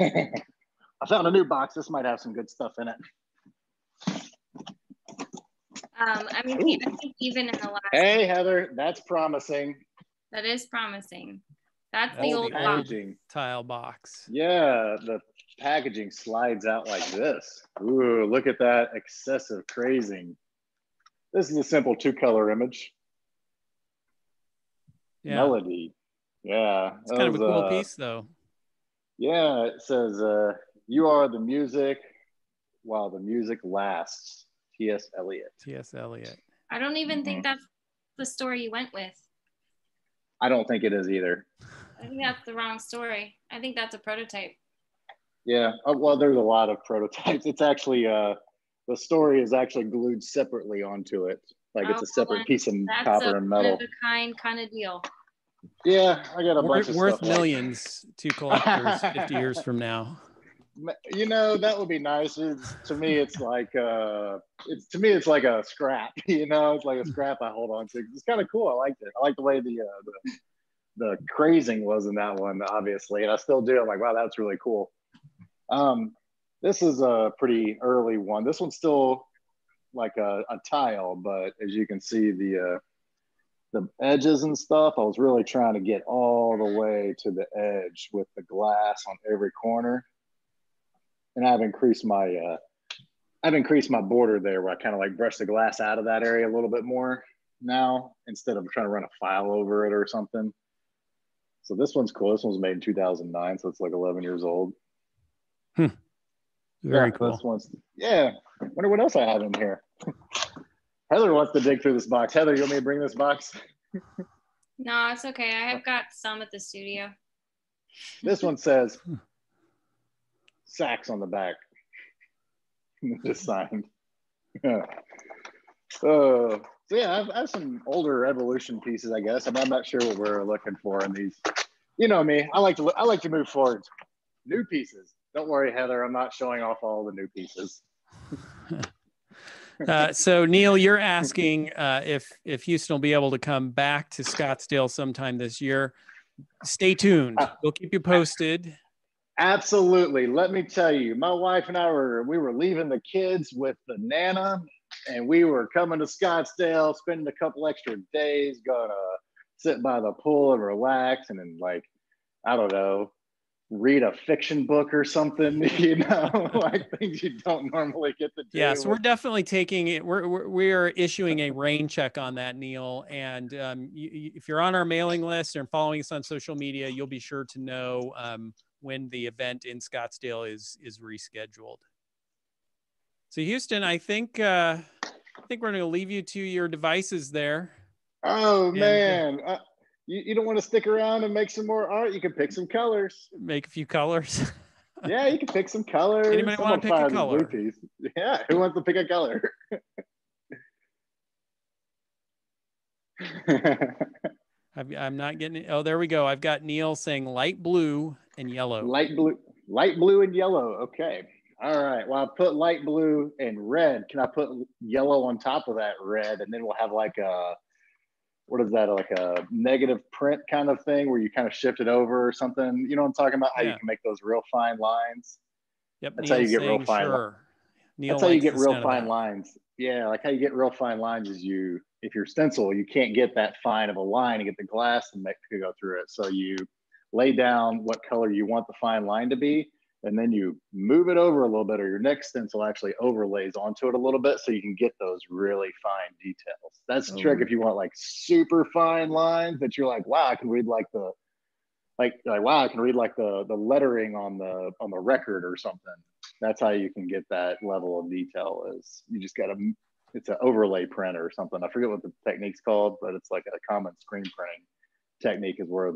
I found a new box. This might have some good stuff in it. I think even in the last. Hey, Heather, that's promising. That is promising. That's the old packaging tile box. Yeah, the packaging slides out like this. Ooh, look at that excessive crazing. This is a simple 2-color image. Yeah. Melody. Yeah. It's kind of a cool piece though. Yeah, it says, you are the music while the music lasts. T.S. Eliot. T.S. Eliot. I don't even think that's the story you went with. I don't think it is either. I think that's the wrong story. I think that's a prototype. Yeah, well, there's a lot of prototypes. It's actually, the story is actually glued separately onto it. Like it's a separate piece of copper and metal. That's a one of a kind of deal. Yeah, I got a bunch of worth stuff millions to collectors 50 years from now. You know, that would be nice. To me, it's like it's like a scrap. You know, it's like a scrap I hold on to. It's kind of cool. I liked it. I like the way the crazing was in that one, obviously, and I still do. I'm like, wow, that's really cool. This is a pretty early one. This one's still like a tile, but as you can see, the edges and stuff, I was really trying to get all the way to the edge with the glass on every corner. And I've increased my border there where I kind of like brush the glass out of that area a little bit more now instead of trying to run a file over it or something. So this one's cool. This one was made in 2009, so it's like 11 years old. Very cool. This one's, yeah. Wonder what else I have in here. Heather wants to dig through this box. Heather, you want me to bring this box? No, it's okay. I have got some at the studio. This one says Sax on the back. Just signed. So yeah, I have some older Evolution pieces, I guess. I'm not sure what we're looking for in these. You know me. I like to move forward. New pieces. Don't worry, Heather. I'm not showing off all the new pieces. So Neil, you're asking if Houston will be able to come back to Scottsdale sometime this year. Stay tuned. We'll keep you posted. Absolutely. Let me tell you, my wife and I were leaving the kids with the Nana, and we were coming to Scottsdale, spending a couple extra days, gonna sit by the pool and relax, and then, like, I don't know, read a fiction book or something, you know, like things you don't normally get to do. Yeah, so we're definitely taking it. We're issuing a rain check on that, Neil. And if you're on our mailing list and following us on social media, you'll be sure to know when the event in Scottsdale is rescheduled. So Houston, I think we're going to leave you to your devices there. Oh, man. You don't want to stick around and make some more art? You can pick some colors. Make a few colors. Yeah, you can pick some colors. Anybody want to pick a color? Yeah, who wants to pick a color? I'm not getting it. Oh, there we go. I've got Neil saying light blue and yellow. Light blue and yellow. Okay. All right. Well, I put light blue and red. Can I put yellow on top of that red? And then we'll have like a, what is that, like a negative print kind of thing where you kind of shift it over or something? You know what I'm talking about? How you can make those real fine lines. Yep. That's Neil's how you get real fine. Sure. That's how you get real fine lines. Yeah, like how you get real fine lines is if you're stencil, you can't get that fine of a line and get the glass and to go through it. So you lay down what color you want the fine line to be, and then you move it over a little bit, or your next stencil actually overlays onto it a little bit so you can get those really fine details. That's the trick if you want like super fine lines that you're like, wow, I can read like the wow, I can read like the lettering on the record or something. That's how you can get that level of detail. Is you just gotta, it's an overlay print or something. I forget what the technique's called, but it's like a common screen printing technique is where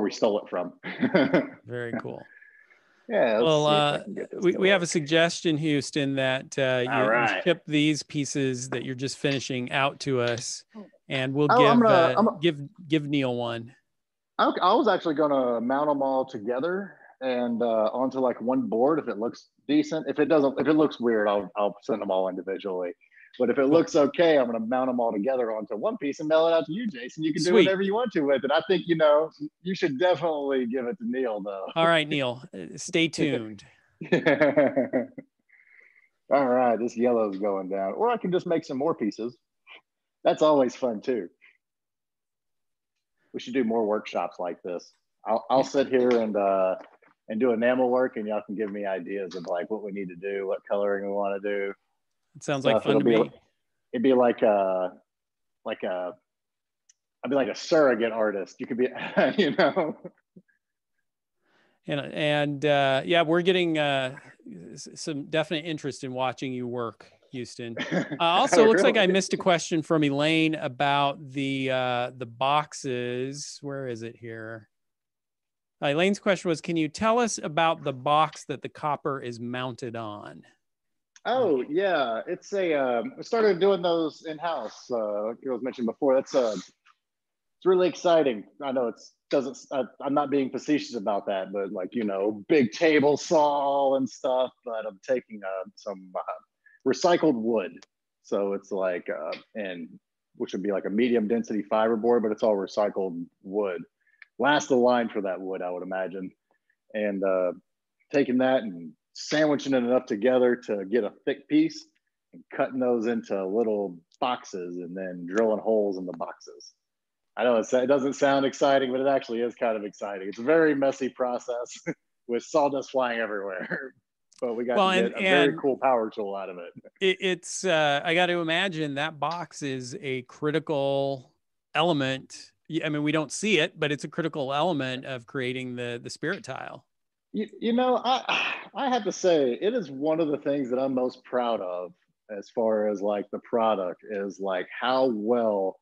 we stole it from. Very cool. Yeah. Well, we have a suggestion, Houston, that you ship these pieces that you're just finishing out to us, and we'll give Neil one. I was actually going to mount them all together and onto like one board if it looks decent. If it looks weird, I'll send them all individually. But if it looks okay, I'm going to mount them all together onto one piece and mail it out to you, Jason. You can do whatever you want to with it. I think, you should definitely give it to Neil, though. All right, Neil, stay tuned. All right, this yellow's going down. Or I can just make some more pieces. That's always fun, too. We should do more workshops like this. I'll sit here and do enamel work, and y'all can give me ideas of like what we need to do, what coloring we want to do. It sounds like fun to me. It'd be like I'd be like a surrogate artist. You could be, And yeah, we're getting some definite interest in watching you work, Houston. Also, looks like I missed a question from Elaine about the boxes. Where is it here? Elaine's question was, can you tell us about the box that the copper is mounted on? Oh yeah, it's we started doing those in-house. Like I was mentioned before, that's it's really exciting. I know I'm not being facetious about that, but like, big table saw and stuff, but I'm taking some recycled wood. So it's like, which would be like a medium density fiberboard, but it's all recycled wood. Last the line for that wood, I would imagine. And taking that and sandwiching it enough together to get a thick piece and cutting those into little boxes and then drilling holes in the boxes. I know it doesn't sound exciting, but it actually is kind of exciting. It's a very messy process with sawdust flying everywhere. But we got to get a very cool power tool out of it. It's I got to imagine that box is a critical element. I mean, we don't see it, but it's a critical element of creating the spirit tile. I have to say, it is one of the things that I'm most proud of as far as like the product is like how well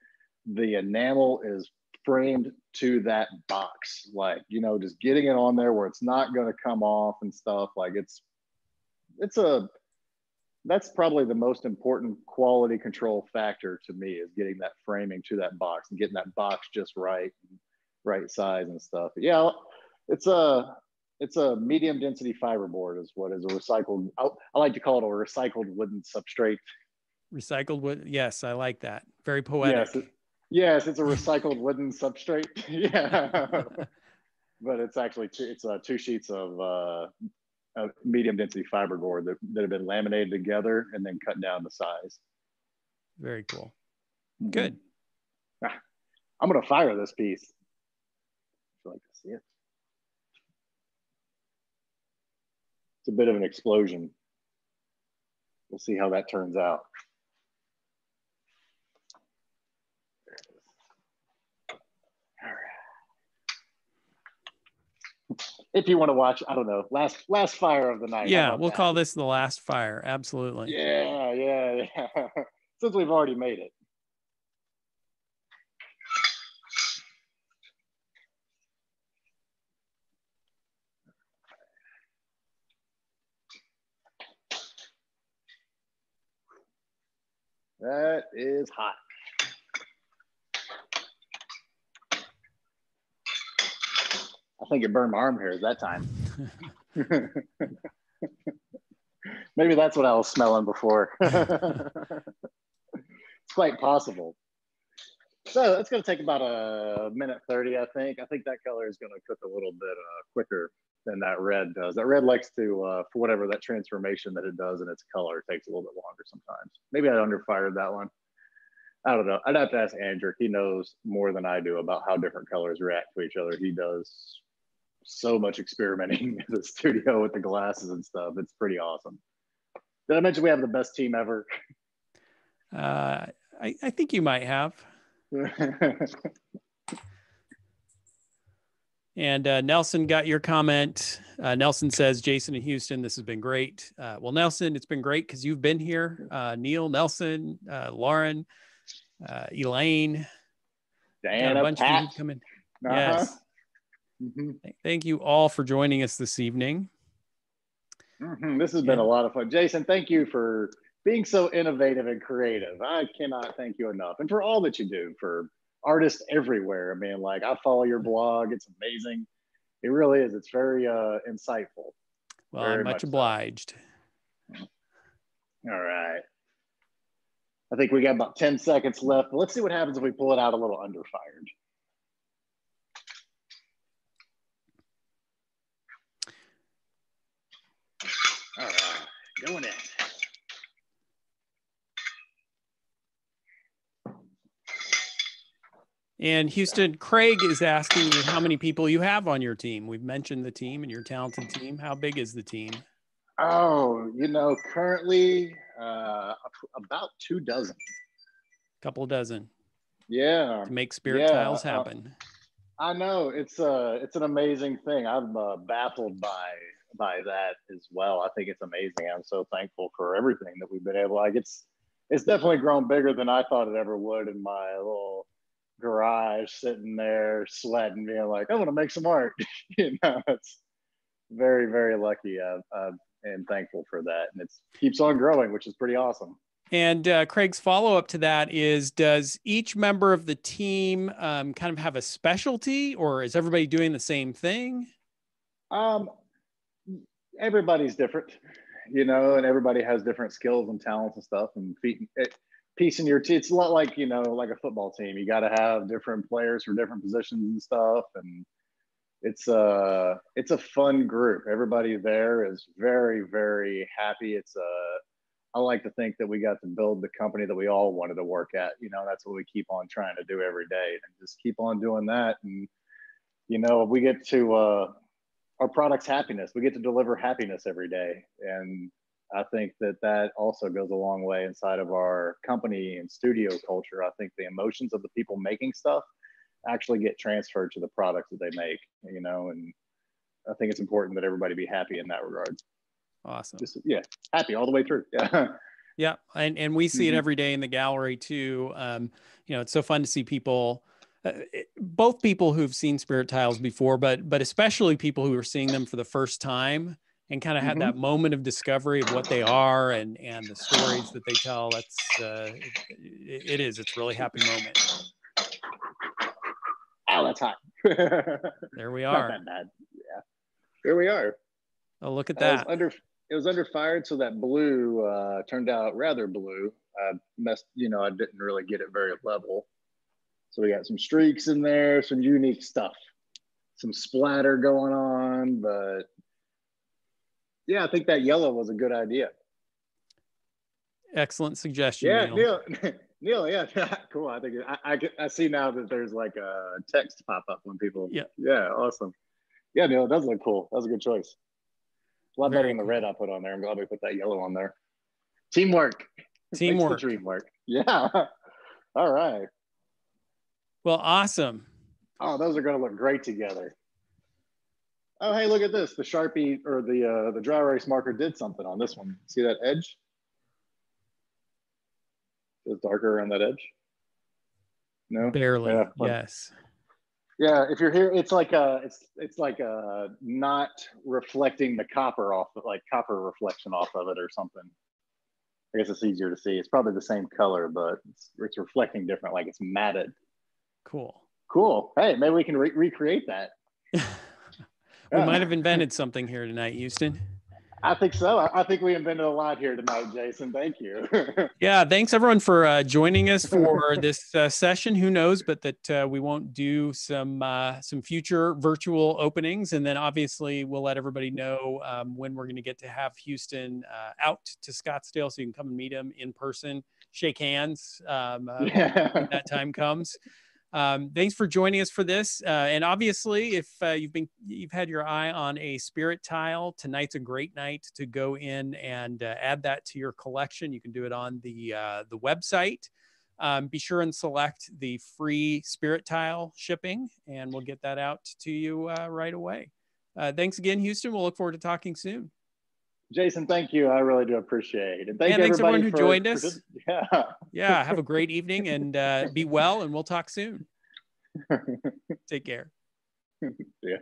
the enamel is framed to that box. Like, just getting it on there where it's not going to come off and stuff. Like that's probably the most important quality control factor to me, is getting that framing to that box and getting that box just right size and stuff. But yeah, it's a medium density fiberboard is what is a recycled. I like to call it a recycled wooden substrate. Recycled wood. Yes, I like that. Very poetic. Yes, it's a recycled wooden substrate. Yeah, but it's actually two sheets of a medium density fiberboard that have been laminated together and then cut down to size. Very cool. Good. I'm gonna fire this piece. Would you like to see it? It's a bit of an explosion. We'll see how that turns out. There it is. All right. If you want to watch, I don't know, last fire of the night. Yeah, we'll call this the last fire. Absolutely. Yeah. Since we've already made it. That is hot. I think it burned my arm hairs that time. Maybe that's what I was smelling before. It's quite possible. So it's going to take about a minute 30, I think. I think that color is going to cook a little bit quicker than that red does. That red likes to, for whatever that transformation that it does in its color, takes a little bit longer sometimes. Maybe I underfired that one. I don't know. I'd have to ask Andrew. He knows more than I do about how different colors react to each other. He does so much experimenting in the studio with the glasses and stuff. It's pretty awesome. Did I mention we have the best team ever? I think you might have. And Nelson got your comment. Nelson says, Jason and Houston, this has been great. Well, Nelson, it's been great because you've been here. Neil, Nelson, Lauren, Elaine, Diana, a bunch Pat. of you come in. Yes. Mm-hmm. Thank you all for joining us this evening. Mm-hmm. This has been a lot of fun. Jason, thank you for being so innovative and creative. I cannot thank you enough. And for all that you do for artists everywhere. I mean, like, I follow your blog. It's amazing. It really is. It's very insightful. Well, very I'm much obliged. So. All right. I think we got about 10 seconds left. Let's see what happens if we pull it out a little underfired. All right, going in. And Houston, Craig is asking you how many people you have on your team. We've mentioned the team and your talented team. How big is the team? Oh, currently about 24. Couple dozen. Yeah. To make spirit tiles happen. I know it's an amazing thing. I'm baffled by that as well. I think it's amazing. I'm so thankful for everything that we've been able. Like it's definitely grown bigger than I thought it ever would in my little garage, sitting there sweating, being like, I want to make some art. It's very, very lucky and thankful for that. And it keeps on growing, which is pretty awesome. And Craig's follow-up to that is, does each member of the team kind of have a specialty, or is everybody doing the same thing? Everybody's different, and everybody has different skills and talents and stuff. And piecing your team, it's a lot like, like a football team. You got to have different players for different positions and stuff. And it's a fun group. Everybody there is very, very happy. I like to think that we got to build the company that we all wanted to work at. That's what we keep on trying to do every day, and just keep on doing that. And, we get to, our product's happiness. We get to deliver happiness every day. And I think that also goes a long way inside of our company and studio culture. I think the emotions of the people making stuff actually get transferred to the products that they make, and I think it's important that everybody be happy in that regard. Awesome. Just, happy all the way through. Yeah. Yeah. And we see it every day in the gallery too. It's so fun to see people, both people who've seen Spiritiles before, but especially people who are seeing them for the first time and kind of had that moment of discovery of what they are and the stories that they tell. That's it's a really happy moment. Ow, that's hot. There we are. Not that bad. Yeah. Here we are. Oh, look at that. It was under fire, so that blue turned out rather blue. I didn't really get it very level. So we got some streaks in there, some unique stuff, some splatter going on. But yeah, I think that yellow was a good idea. Excellent suggestion. Yeah, Neil. Neil, yeah, cool. I think I see now that there's like a text pop up when people. Yeah, awesome. Yeah, Neil, it does look cool. That was a good choice. A lot better than the red I put on there. I'm glad we put that yellow on there. Teamwork. Teamwork. Dream work. Yeah. All right. Well, awesome. Oh, those are going to look great together. Oh, hey, look at this. The Sharpie or the dry erase marker did something on this one. See that edge? It's darker around that edge. No? Barely. Yeah, yes. Yeah, if you're here, it's like not reflecting the copper off, like copper reflection off of it or something. I guess it's easier to see. It's probably the same color, but it's reflecting different, like it's matted. Cool. Hey, maybe we can recreate that. We might have invented something here tonight, Houston. I think so. I think we invented a lot here tonight, Jason. Thank you. Yeah, thanks everyone for joining us for this session. Who knows, but that we won't do some future virtual openings, and then obviously we'll let everybody know when we're going to get to have Houston out to Scottsdale, so you can come and meet him in person, shake hands when that time comes. Thanks for joining us for this. And obviously, if you've had your eye on a Spiritile, tonight's a great night to go in and add that to your collection. You can do it on the website. Be sure and select the free Spiritile shipping, and we'll get that out to you right away. Thanks again, Houston. We'll look forward to talking soon. Jason, thank you. I really do appreciate it. Thanks everyone who joined us. Yeah. Have a great evening, and be well, and we'll talk soon. Take care. Yeah.